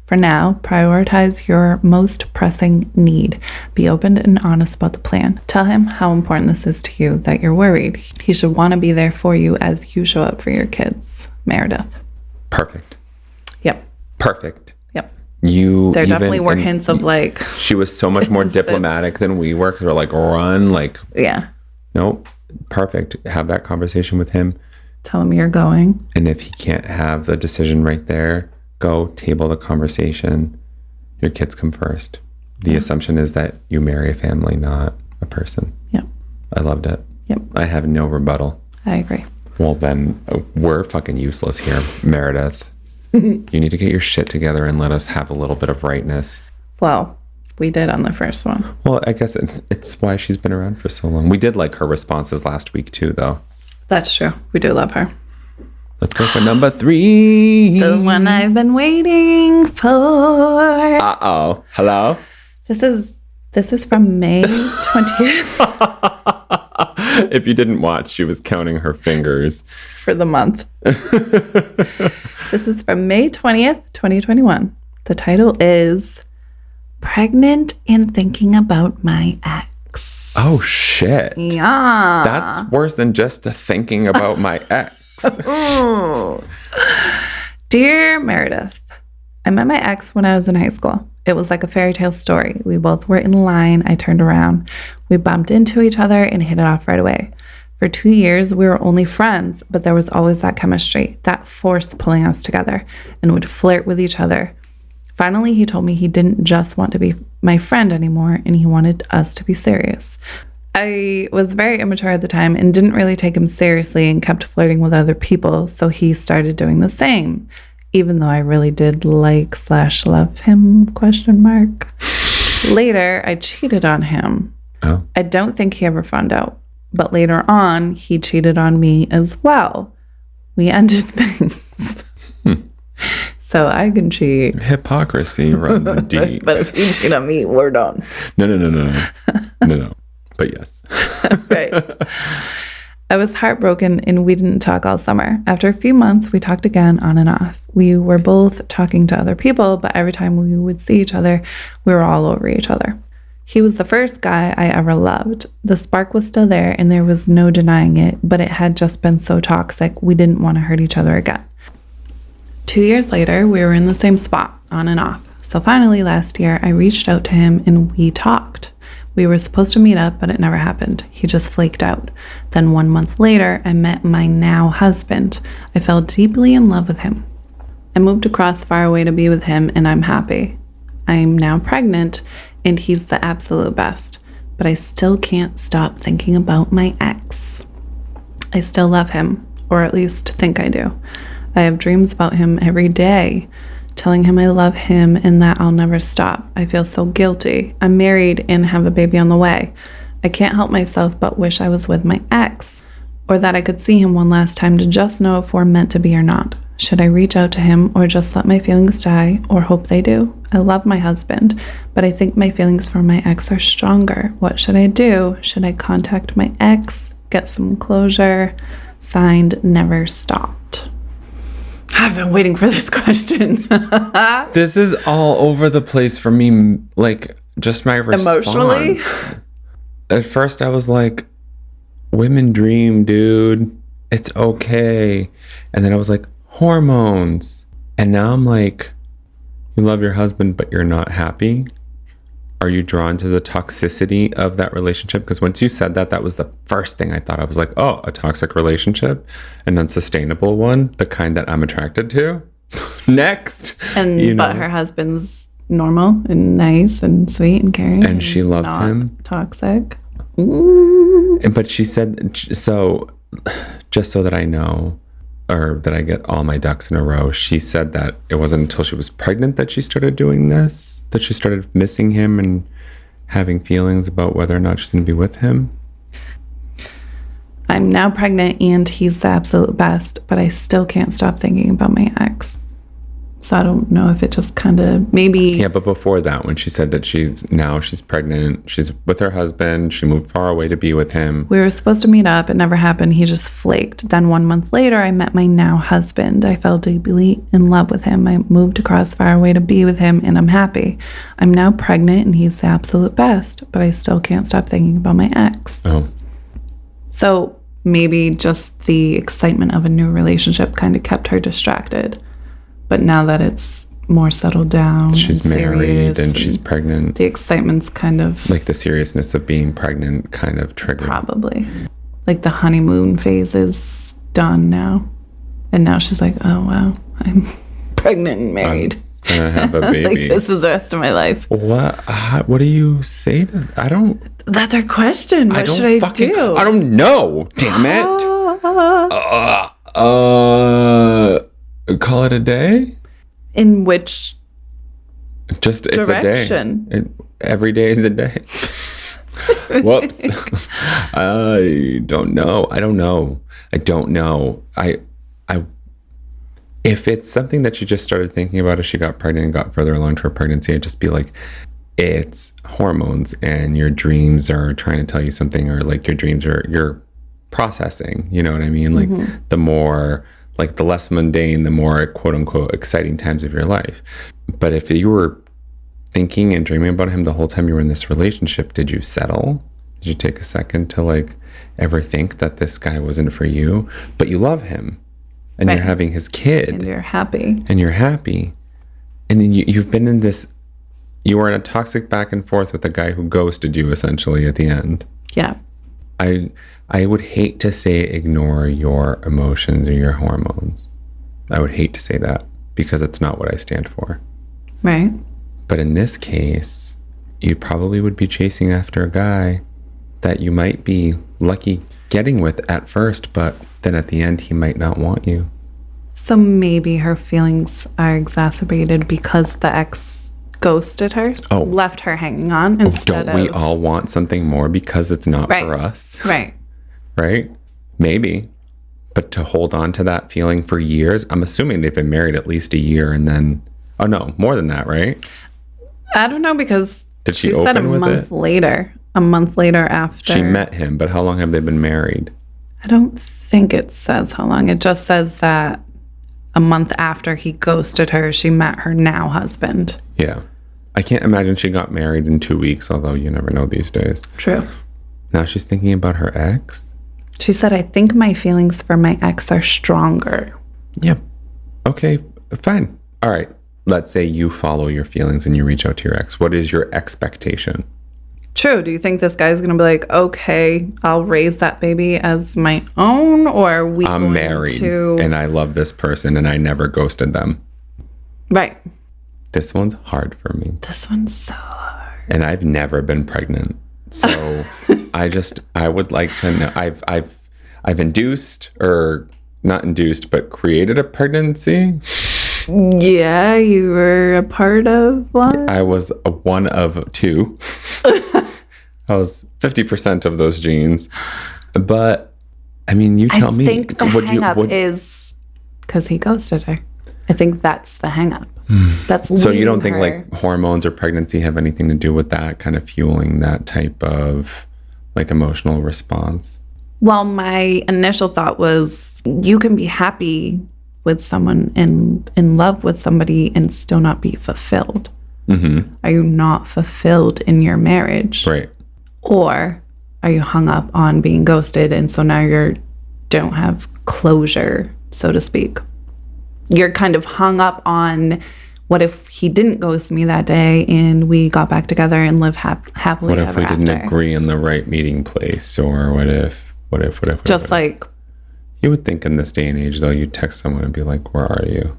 For now, prioritize your most pressing need. Be open and honest about the plan. Tell him how important this is to you, that you're worried. He should want to be there for you as you show up for your kids. Meredith. Perfect. Yep. Perfect. Yep. There definitely were hints of like... She was so much more diplomatic than we were. 'Cause we're like, run, like... Yeah. Nope. Perfect. Have that conversation with him. Tell him you're going. And if he can't have the decision right there, go table the conversation. Your kids come first. The assumption is that you marry a family, not a person. Yep. I loved it. Yep. I have no rebuttal. I agree. Well, then we're fucking useless here, Meredith. You need to get your shit together and let us have a little bit of rightness. Well, we did on the first one. Well, I guess it's why she's been around for so long. We did like her responses last week too, though. That's true. We do love her. Let's go for number 3. The one I've been waiting for. Uh-oh. Hello? This is from May 20th. If you didn't watch, she was counting her fingers. For the month. This is from May 20th, 2021. The title is Pregnant and Thinking About My Ex. Oh, shit. Yeah. That's worse than just thinking about my ex. Dear Meredith, I met my ex when I was in high school. It was like a fairy tale story. We both were in line. I turned around. We bumped into each other and hit it off right away. For 2 years, we were only friends, but there was always that chemistry, that force pulling us together, and would flirt with each other. Finally, he told me he didn't just want to be my friend anymore, and he wanted us to be serious. I was very immature at the time and didn't really take him seriously and kept flirting with other people, so he started doing the same, even though I really did like/love him, ? Later, I cheated on him. Oh. I don't think he ever found out, but later on, he cheated on me as well. We ended things. So I can cheat. Hypocrisy runs deep. But if you cheat on me, we're done. No. But yes. Right. I was heartbroken and we didn't talk all summer. After a few months, we talked again on and off. We were both talking to other people, but every time we would see each other, we were all over each other. He was the first guy I ever loved. The spark was still there and there was no denying it, but it had just been so toxic, we didn't want to hurt each other again. 2 years later, we were in the same spot, on and off. So finally, last year, I reached out to him and we talked. We were supposed to meet up, but it never happened. He just flaked out. Then 1 month later, I met my now husband. I fell deeply in love with him. I moved across far away to be with him, and I'm happy. I'm now pregnant, and he's the absolute best. But I still can't stop thinking about my ex. I still love him, or at least think I do. I have dreams about him every day, telling him I love him and that I'll never stop. I feel so guilty. I'm married and have a baby on the way. I can't help myself but wish I was with my ex, or that I could see him one last time to just know if we're meant to be or not. Should I reach out to him or just let my feelings die or hope they do? I love my husband, but I think my feelings for my ex are stronger. What should I do? Should I contact my ex? Get some closure? Signed, Never Stopped. I've been waiting for this question. This is all over the place for me, like, just my response. Emotionally? At first, I was like, women dream, dude. It's okay. And then I was like, hormones. And now I'm like, you love your husband, but you're not happy? Are you drawn to the toxicity of that relationship? Because once you said that, that was the first thing I thought. I was like, oh, a toxic relationship, an unsustainable one, the kind that I'm attracted to. Next. But her husband's normal and nice and sweet and caring. And she loves him. Toxic. Ooh. But she said, so just so that I know, or that I get all my ducks in a row, she said that it wasn't until she was pregnant that she started doing this, that she started missing him and having feelings about whether or not she's going to be with him. I'm now pregnant and he's the absolute best, but I still can't stop thinking about my ex. So I don't know if it just kind of maybe... Yeah, but before that, when she said that she's pregnant, she's with her husband, she moved far away to be with him. We were supposed to meet up. It never happened. He just flaked. Then 1 month later, I met my now husband. I fell deeply in love with him. I moved across far away to be with him, and I'm happy. I'm now pregnant, and he's the absolute best, but I still can't stop thinking about my ex. Oh. So maybe just the excitement of a new relationship kind of kept her distracted. But now that it's more settled down, she's married and she's pregnant. The excitement's kind of... Like the seriousness of being pregnant kind of triggered. Probably. Like the honeymoon phase is done now. And now she's like, oh, wow, I'm pregnant and married. I'm going to have a baby. Like this is the rest of my life. What do you say to... I don't... That's our question. What should I do? I don't know. Damn it. Call it a day? In which Just direction? It's a day. Every day is a day. Whoops. I don't know. If it's something that you just started thinking about as she got pregnant and got further along to her pregnancy, I'd just be like, it's hormones and your dreams are trying to tell you something, or like your dreams are, you're processing, you know what I mean? Like the more... like the less mundane, the more quote unquote exciting times of your life. But if you were thinking and dreaming about him the whole time you were in this relationship, did you settle? Did you take a second to like ever think that this guy wasn't for you? But you love him and you're having his kid. And you're happy. And then you've been in this, you were in a toxic back and forth with a guy who ghosted you essentially at the end. Yeah. I would hate to say ignore your emotions or your hormones. I would hate to say that because it's not what I stand for. Right. But in this case, you probably would be chasing after a guy that you might be lucky getting with at first, but then at the end, he might not want you. So maybe her feelings are exacerbated because the ex ghosted her, left her hanging on instead Don't we all want something more because it's not for us? Right? Maybe. But to hold on to that feeling for years, I'm assuming they've been married at least a year and then, oh no, more than that, right? I don't know because Did she said open with it? A month later after. She met him, but how long have they been married? I don't think it says how long. It just says that a month after he ghosted her, she met her now husband. Yeah. I can't imagine she got married in 2 weeks, although you never know these days. True. Now she's thinking about her ex? She said, I think my feelings for my ex are stronger. Yep. Okay, fine. All right. Let's say you follow your feelings and you reach out to your ex. What is your expectation? True. Do you think this guy's going to be like, okay, I'll raise that baby as my own? Or are we I'm married and I love this person and I never ghosted them. Right. This one's hard for me. This one's so hard. And I've never been pregnant. So I would like to know, I've induced, or not induced, but created a pregnancy. Yeah, you were a part of one. I was one of two. I was 50% of those genes. But I mean, you tell me. I think the hang-up is because he ghosted her. I think that's the hang-up. That's so you don't think like hormones or pregnancy have anything to do with that kind of fueling that type of like emotional response? Well, my initial thought was you can be happy with someone and in love with somebody and still not be fulfilled. Mm-hmm. Are you not fulfilled in your marriage? Right. Or are you hung up on being ghosted and so now you don't have closure, so to speak? You're kind of hung up on What if he didn't ghost me that day and we got back together and lived happily What if ever we didn't after? agree on the right meeting place? Or what if? Just like, You would think in this day and age, though, you'd text someone and be like, where are you?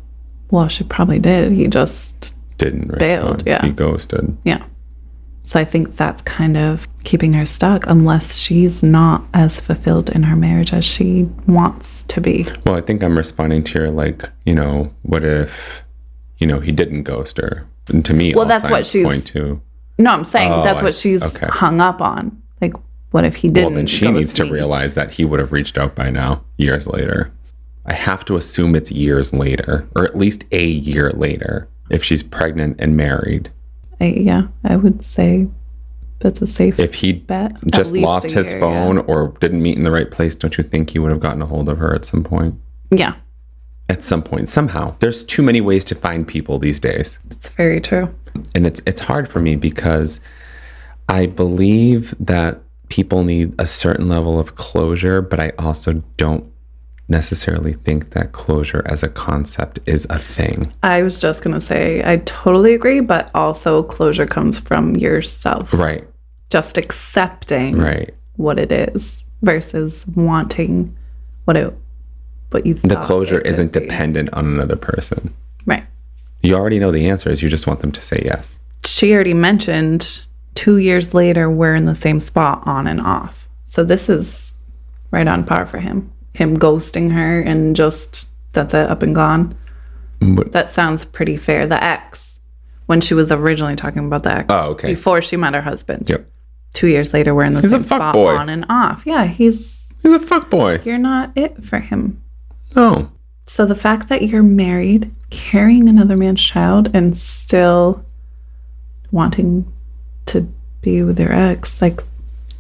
well, she probably did. He just Didn't respond. bailed, yeah. He ghosted. Yeah. So I think that's kind of keeping her stuck unless she's not as fulfilled in her marriage as she wants to be. Well, I think I'm responding to your, like, you know, what if, you know, he didn't ghost her? And to me, Well, all that's what signs she's- point to. No, I'm saying Oh, that's I what see. she's Okay. hung up on. Like, what if he didn't? Well, then she ghost needs to me? realize that he would have reached out by now, years later. I have to assume it's years later, or at least a year later, if she's pregnant and married. I would say that's a safe If he bet. At just least lost a his year, phone or didn't meet in the right place, don't you think he would have gotten a hold of her at some point? Yeah, At some point, somehow. There's too many ways to find people these days. it's very true. And it's hard for me because I believe that people need a certain level of closure, but I also don't necessarily think that closure as a concept is a thing. I was just going to say, I totally agree, but also closure comes from yourself. Right. Just accepting Right. what it is versus wanting what you thought The closure it isn't would be. dependent on another person. Right. You already know the answers. You just want them to say yes. She already mentioned 2 years later, we're in the same spot on and off. So this is right on par for him. Him ghosting her and just, that's it, up and gone. But- That sounds pretty fair. The ex, when she was originally talking about the ex. Oh, okay. Before she met her husband. Yep. 2 years later, we're in the He's a same spot fuckboy. on and off. Yeah, He's a fuckboy. you're not it for him. No. So the fact that you're married, carrying another man's child, and still wanting to be with your ex, like,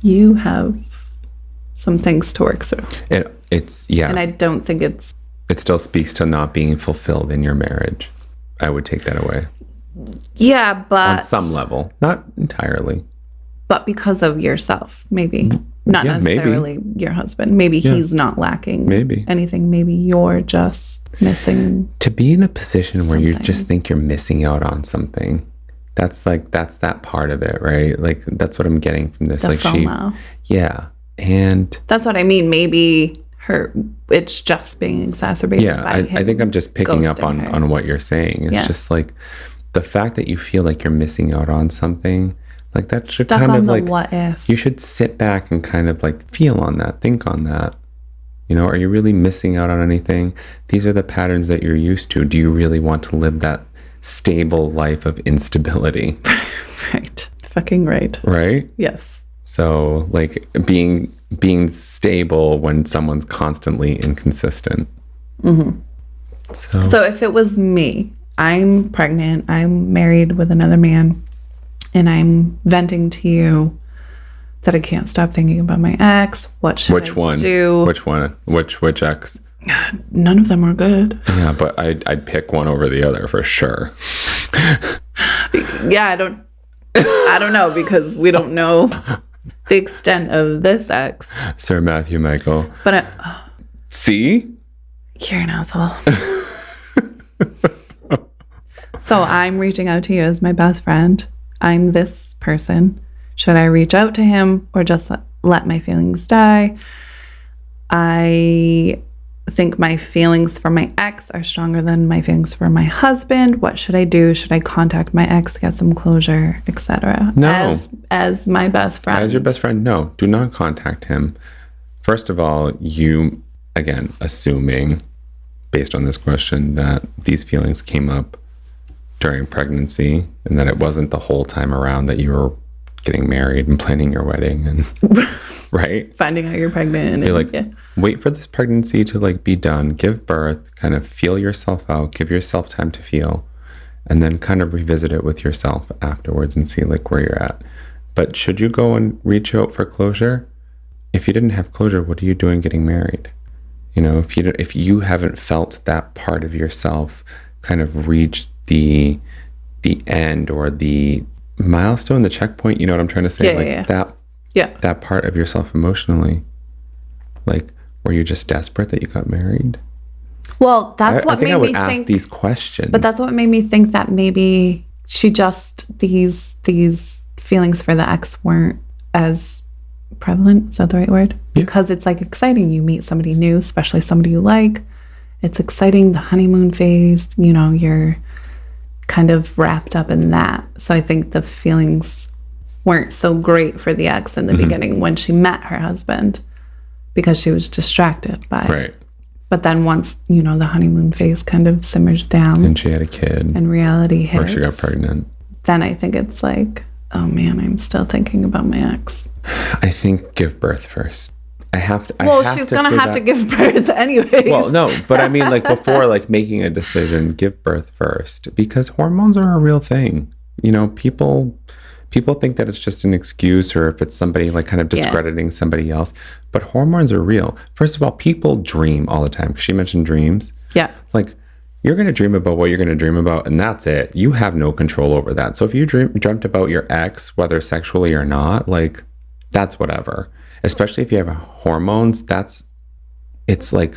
you have some things to work through. It's, yeah. And I don't think it's, It still speaks to not being fulfilled in your marriage. I would take that away. yeah, but On some level. Not entirely. but because of yourself, maybe. Not Yeah, maybe. necessarily your husband. Maybe he's not lacking Maybe. anything. Maybe you're just missing. To be in a position where you Something. just think you're missing out on something, that's that part of it, right? Like, that's what I'm getting from this. The like FOMO. yeah. And That's what I mean. Maybe it's just being exacerbated yeah, by I him think I'm just picking up ghosting her. on what you're saying. It's Yeah. just like the fact that you feel like you're missing out on something, like that should Stuck kind on of the like, what if. you should sit back and kind of like feel on that, think on that. You know, are you really missing out on anything? These are the patterns that you're used to. Do you really want to live that stable life of instability? Right. Fucking right. Right? Yes. So like being stable when someone's constantly inconsistent. Mm-hmm. So if it was me, I'm pregnant, I'm married with another man, and I'm venting to you that I can't stop thinking about my ex. What should Which I one? do? Which one? Which ex? None of them are good. Yeah, but I'd pick one over the other for sure. Yeah, I don't know because we don't know the extent of this ex. Sir Matthew Michael. But See? you're an asshole. So I'm reaching out to you as my best friend. I'm this person. Should I reach out to him or just let my feelings die? I think my feelings for my ex are stronger than my feelings for my husband. What should I do? Should I contact my ex, get some closure, etc.? No. As my best friend. As your best friend, no. Do not contact him. First of all, you, again, assuming, based on this question, that these feelings came up during pregnancy and that it wasn't the whole time around that you were getting married and planning your wedding and right? Finding out you're pregnant. You're like, yeah. wait for this pregnancy to like be done, give birth, kind of feel yourself out, give yourself time to feel, and then kind of revisit it with yourself afterwards and see like where you're at. But should you go and reach out for closure? If you didn't have closure, what are you doing getting married? You know, if you haven't felt that part of yourself kind of reach the end or the milestone, the checkpoint, you know what I'm trying to say? That part of yourself emotionally. Like, were you just desperate that you got married? Well, that's I what think made I would me ask think these questions. But that's what made me think that maybe she just these feelings for the ex weren't as prevalent. Is that the right word? Yeah. Because it's like exciting. You meet somebody new, especially somebody you like. It's exciting. The honeymoon phase, you know, you're kind of wrapped up in that. So I think the feelings weren't so great for the ex in the beginning when she met her husband because she was distracted by it. Right. But then once, you know, the honeymoon phase kind of simmers down And she had a kid. and reality hits, Or she got pregnant. then I think it's like, oh man, I'm still thinking about my ex. I think give birth first. She's gonna have to give birth anyways. Well, no, but I mean, like, before like making a decision, give birth first, because hormones are a real thing. You know, people think that it's just an excuse, or if it's somebody like kind of discrediting somebody else, but hormones are real. First of all, people dream all the time, because she mentioned dreams. Yeah. Like, you're going to dream about what you're going to dream about, and that's it. You have no control over that. So if you dreamt about your ex, whether sexually or not, like, that's whatever. Especially if you have hormones, it's like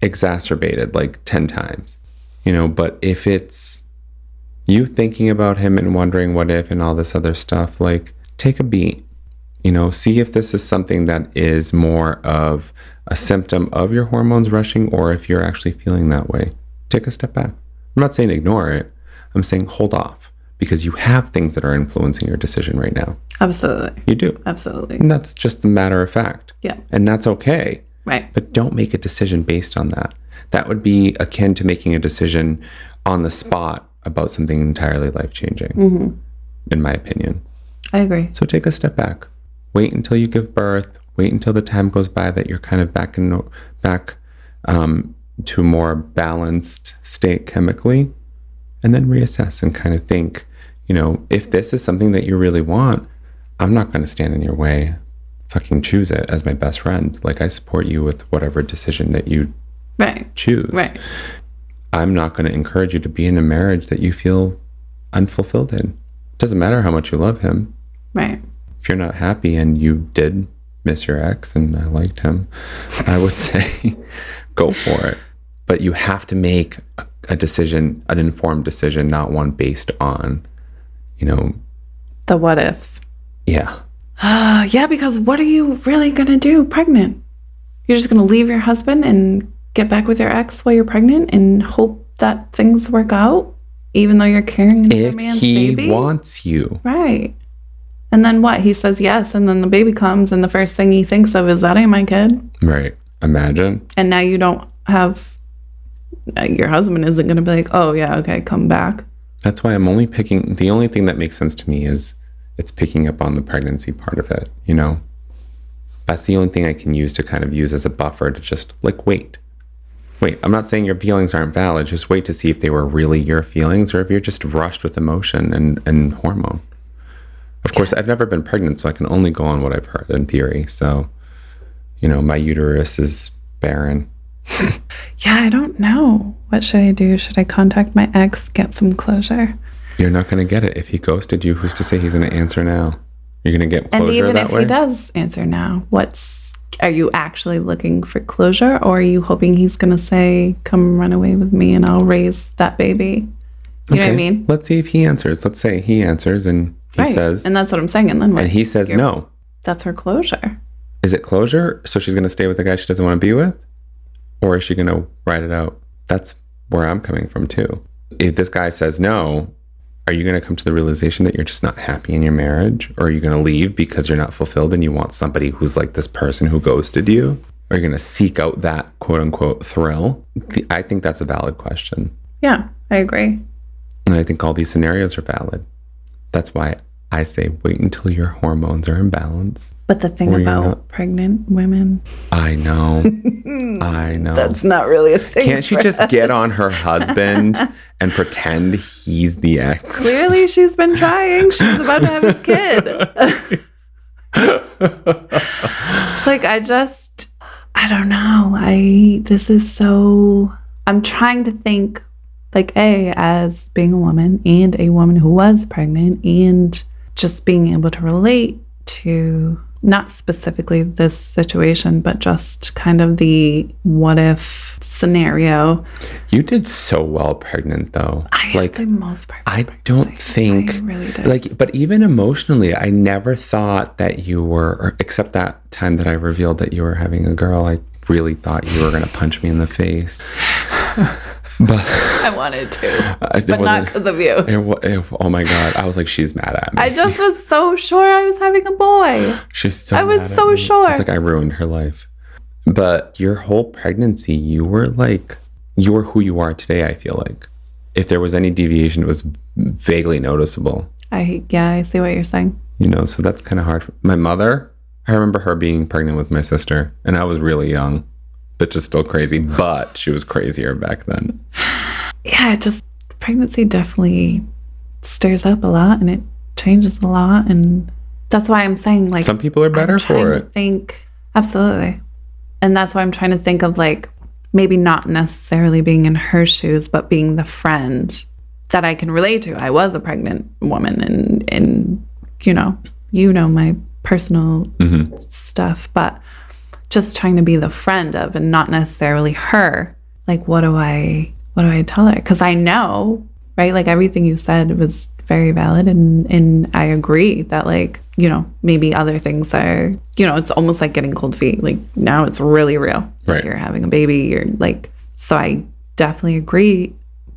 exacerbated like 10 times, you know. But if it's you thinking about him and wondering what if and all this other stuff, like, take a beat, you know, see if this is something that is more of a symptom of your hormones rushing, or if you're actually feeling that way. Take a step back. I'm not saying ignore it. I'm saying hold off, because you have things that are influencing your decision right now. Absolutely. You do. Absolutely. And that's just a matter of fact. Yeah. And that's okay. Right. But don't make a decision based on that. That would be akin to making a decision on the spot about something entirely life-changing, in my opinion. I agree. So take a step back. Wait until you give birth. Wait until the time goes by that you're kind of back to a more balanced state chemically, and then reassess and kind of think, you know, if this is something that you really want, I'm not going to stand in your way. Fucking choose it as my best friend. Like, I support you with whatever decision that you choose. Right. I'm not going to encourage you to be in a marriage that you feel unfulfilled in. Doesn't matter how much you love him. Right. If you're not happy and you did miss your ex and I liked him, I would say go for it. But you have to make a decision, an informed decision, not one based on, you know, the what ifs. Yeah. Yeah, because what are you really going to do pregnant? You're just going to leave your husband and get back with your ex while you're pregnant and hope that things work out, even though you're carrying another man's baby? If he wants you. Right. And then what? He says yes, and then the baby comes, and the first thing he thinks of is, that ain't my kid. Right. Imagine. And now you don't have, your husband isn't going to be like, oh, yeah, okay, come back. That's why I'm only picking, the only thing that makes sense to me is it's picking up on the pregnancy part of it, you know? That's the only thing I can use to kind of use as a buffer to just like, wait. I'm not saying your feelings aren't valid. Just wait to see if they were really your feelings or if you're just rushed with emotion and hormone. Of course, I've never been pregnant, so I can only go on what I've heard in theory. So, you know, my uterus is barren. Yeah, I don't know. What should I do? Should I contact my ex, get some closure? You're not going to get it. If he ghosted you, who's to say he's going to answer now? You're going to get closure that way? And even if he does answer now, are you actually looking for closure, or are you hoping he's going to say, come run away with me and I'll raise that baby? You know what I mean? Let's see if he answers. Let's say he answers and he says... And that's what I'm saying. And then what? And he says no. That's her closure. Is it closure? So she's going to stay with the guy she doesn't want to be with? Or is she going to ride it out? That's where I'm coming from too. If this guy says no, are you going to come to the realization that you're just not happy in your marriage? Or are you going to leave because you're not fulfilled and you want somebody who's like this person who ghosted you? Or are you going to seek out that quote unquote thrill? I think that's a valid question. Yeah, I agree. And I think all these scenarios are valid. That's why I say wait until your hormones are in balance. But the thing about pregnant women... I know. That's not really a thing. Can't she just get on her husband and pretend he's the ex? Clearly, she's been trying. She's about to have his kid. I don't know. This is so... I'm trying to think, as being a woman and a woman who was pregnant and just being able to relate to to not specifically this situation, but just kind of the what if scenario. You did so well pregnant, though. I had the most perfect I don't pregnancy. think, I really did. like, but even emotionally, I never thought that you were, or except that time that I revealed that you were having a girl, I really thought you were going to punch me in the face. But I wanted to, but not because of you. Oh my God. I was like, she's mad at me. I just was so sure I was having a boy. She's so I was mad at so me. sure. It's like I ruined her life. But your whole pregnancy, you were who you are today, I feel like. If there was any deviation, it was vaguely noticeable. I see what you're saying. You know, so that's kind of hard. My mother, I remember her being pregnant with my sister, and I was really young, but just still crazy. But she was crazier back then. Yeah, pregnancy definitely stirs up a lot, and it changes a lot, and that's why I'm saying, like, some people are better for it. Absolutely. And that's why I'm trying to think of, like, maybe not necessarily being in her shoes, but being the friend that I can relate to. I was a pregnant woman, and you know my personal stuff, but just trying to be the friend of, and not necessarily her. Like, what do I tell her? Because I know, right? Like, everything you said was very valid, and I agree that, like, maybe other things are, it's almost like getting cold feet. Like, now it's really real. Right. Like, you're having a baby, you're like, so I definitely agree.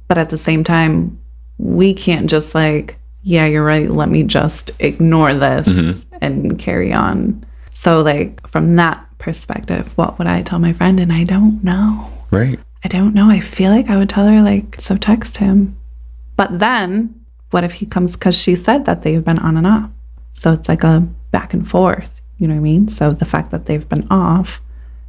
But at the same time, we can't just like, yeah, you're right, let me just ignore this and carry on. So, like, from that perspective, what would I tell my friend? And I don't know. Right. I don't know. I feel like I would tell her, like, so text him. But then what if he comes, because she said that they've been on and off. So it's like a back and forth, you know what I mean? So the fact that they've been off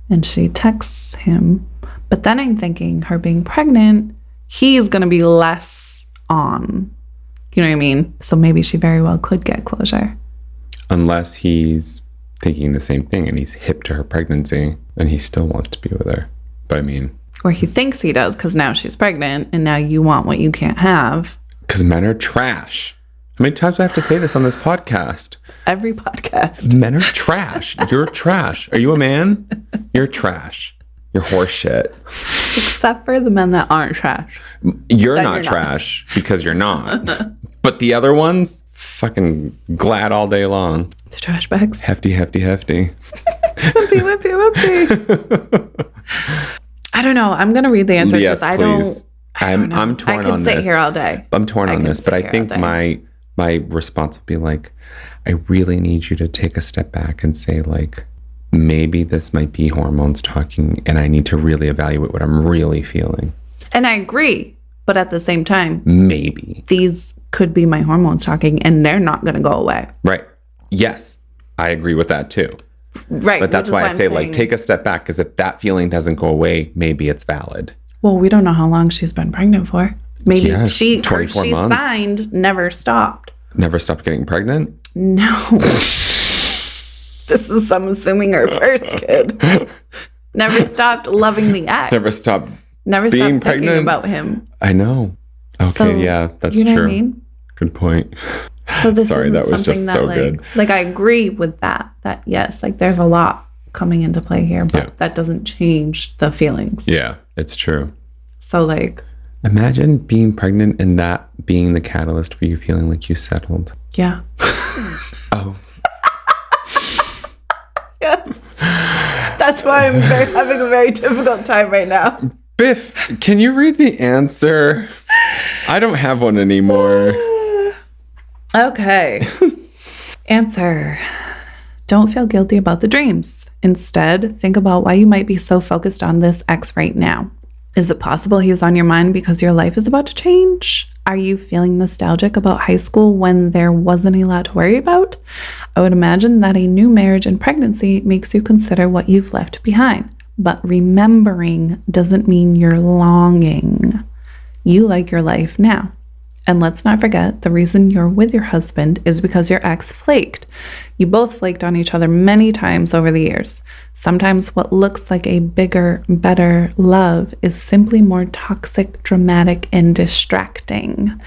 and she texts him, but then I'm thinking her being pregnant, he's going to be less on, you know what I mean? So maybe she very well could get closure. Unless he's thinking the same thing and he's hip to her pregnancy and he still wants to be with her. But I mean, or he thinks he does because now she's pregnant and now you want what you can't have. Because men are trash. How many times do I have to say this on this podcast? Every podcast. Men are trash. You're trash. Are you a man? You're trash. You're horse shit. Except for the men that aren't trash. You're not trash because you're not. But the other ones, fucking glad all day long. The trash bags. Hefty, hefty, hefty. Whippy, whippy, whippy. I don't know. I'm going to read the answer because yes, please. I'm torn on this. I can sit here all day. I'm torn on this, but I think my response would be like, I really need you to take a step back and say, like, maybe this might be hormones talking and I need to really evaluate what I'm really feeling. And I agree. But at the same time, maybe these could be my hormones talking and they're not going to go away. Right. Yes. I agree with that too. Right. But that's why I say, like, take a step back, because if that feeling doesn't go away, maybe it's valid. Well, we don't know how long she's been pregnant for. Maybe 24 she months. Signed, never stopped. Never stopped getting pregnant? No. This is, I'm assuming, her first kid. Never stopped loving the ex. Never stopped being pregnant? Thinking about him. I know. Okay, so, yeah, that's you know true. What I mean? Good point. So this Sorry, that was just so good. Like, I agree with that yes, like, there's a lot coming into play here, but that doesn't change the feelings. Yeah, it's true. So, like, imagine being pregnant and that being the catalyst for you feeling like you settled. Yeah. Oh. Yes. That's why I'm having a very difficult time right now. Biff, can you read the answer? I don't have one anymore. Okay. Answer. Don't feel guilty about the dreams. Instead, think about why you might be so focused on this ex right now. Is it possible he's on your mind because your life is about to change? Are you feeling nostalgic about high school when there wasn't a lot to worry about? I would imagine that a new marriage and pregnancy makes you consider what you've left behind. But remembering doesn't mean you're longing. You like your life now. And let's not forget, the reason you're with your husband is because your ex flaked. You both flaked on each other many times over the years. Sometimes what looks like a bigger, better love is simply more toxic, dramatic, and distracting.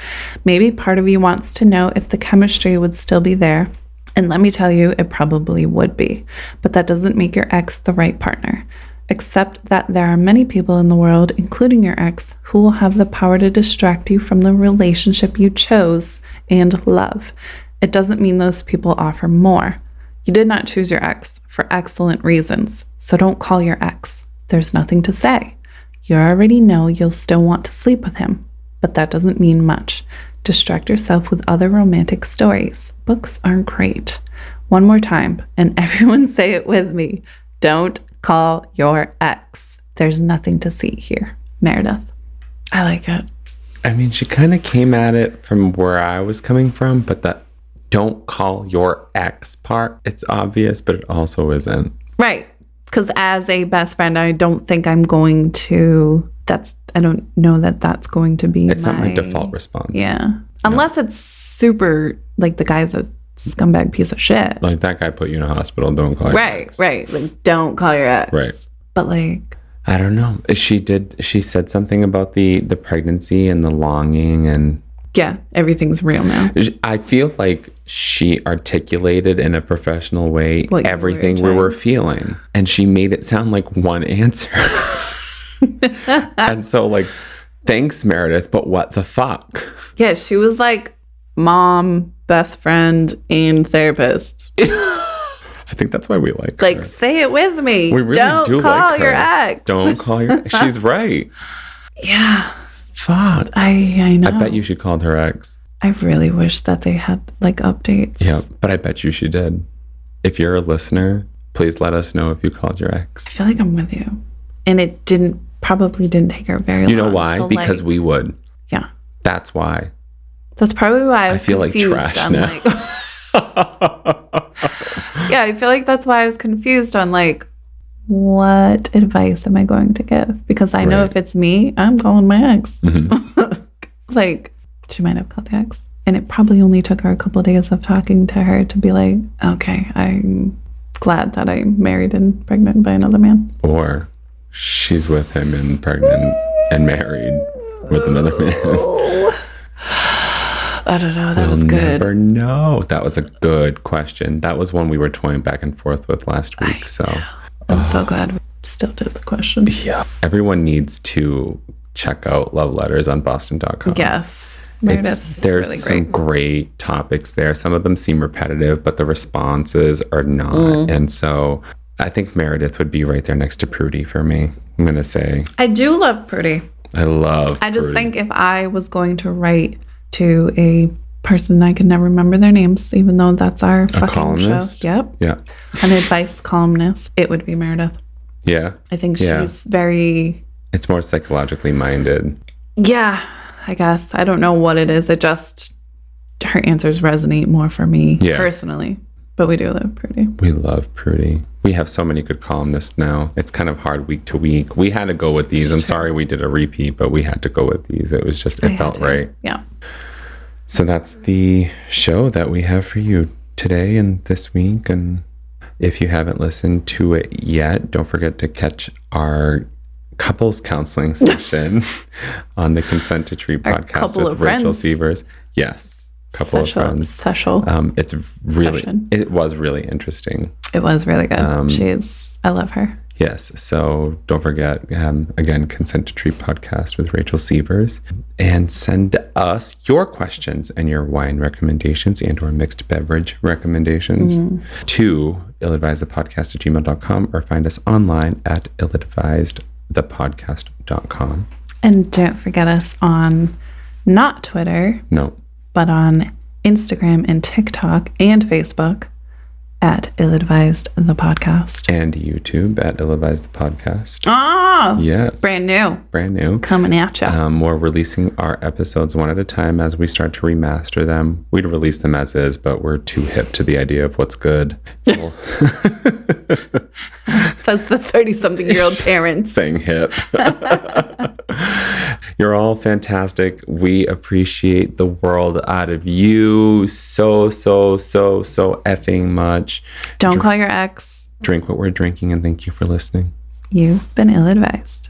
Maybe part of you wants to know if the chemistry would still be there, And let me tell you, it probably would be. But that doesn't make your ex the right partner. Accept that there are many people in the world, including your ex, who will have the power to distract you from the relationship you chose and love. It doesn't mean those people offer more. You did not choose your ex for excellent reasons, so don't call your ex. There's nothing to say. You already know you'll still want to sleep with him, but that doesn't mean much. Distract yourself with other romantic stories. Books are great. One more time, and everyone say it with me. Don't call your ex. There's nothing to see here. Meredith. I like it. I mean, she kind of came at it from where I was coming from, but that don't call your ex part, it's obvious, but it also isn't. Right. Because as a best friend, I don't think I'm going to, I don't know that that's going to be It's not my default response. Yeah. Unless it's super, like the guy's a scumbag piece of shit. Like that guy put you in a hospital, don't call your ex. Right. Like, don't call your ex. Right. But like, I don't know. She said something about the pregnancy and the longing, and yeah, everything's real now. I feel like she articulated in a professional way everything we were feeling, and she made it sound like one answer. And so like, thanks Meredith, but what the fuck? Yeah, she was like mom, best friend, and therapist. I think that's why we like her. Like, say it with me. We really don't do call like her. your ex. Don't call your ex. She's right. Yeah. Fuck. I know. I bet you she called her ex. I really wish that they had like updates. Yeah, but I bet you she did. If you're a listener, please let us know if you called your ex. I feel like I'm with you. And it probably didn't take her very long. You know why? Because we would. Yeah. That's why. That's probably why I was feel like trash now. Yeah, I feel like that's why I was confused on like, what advice am I going to give? Because I know if it's me, I'm calling my ex. Mm-hmm. Like, she might have called the ex. And it probably only took her a couple of days of talking to her to be like, okay, I'm glad that I'm married and pregnant by another man. Or she's with him and pregnant and married with another man. I don't know. That was good. We'll never know. That was a good question. That was one we were toying back and forth with last week. I'm so glad we still did the question. Yeah. Everyone needs to check out love letters on boston.com. Yes. Meredith, there's really some great topics there. Some of them seem repetitive, but the responses are not. And so I think Meredith would be right there next to Prudy for me. I'm going to say. I do love Prudy. I just think if I was going to write to a person, I could never remember their names, even though that's our fucking columnist? show. Yep. Yeah. An advice columnist. It would be Meredith. Yeah. I think she's very... It's more psychologically minded. Yeah, I guess. I don't know what it is. It just... Her answers resonate more for me personally. But we do love Prudy. We love Prudy. We have so many good columnists now. It's kind of hard week to week. We had to go with these. I'm sorry we did a repeat, but we had to go with these. It was just, it felt right. Yeah. So that's the show that we have for you today and this week. And if you haven't listened to it yet, don't forget to catch our couples counseling session on the Consent to Treat podcast with Rachel Sievers. Yes. Couple of friends. It was really interesting. It was really good. I love her. Yes. So don't forget, again, Consent to Treat podcast with Rachel Sievers, and send us your questions and your wine recommendations and or mixed beverage recommendations to illadvisedthepodcast@gmail.com, or find us online at illadvisedthepodcast.com. And don't forget us on not Twitter. No. But on Instagram and TikTok and Facebook at Illadvised the Podcast. And YouTube at Illadvised the Podcast. Ah! Yes. Brand new. Coming at you. We're releasing our episodes one at a time as we start to remaster them. We'd release them as is, but we're too hip to the idea of what's good. So. Says the 30-something-year-old parent. Saying hip. You're all fantastic. We appreciate the world out of you so effing much. Don't call your ex. Drink what we're drinking, and thank you for listening. You've been ill-advised.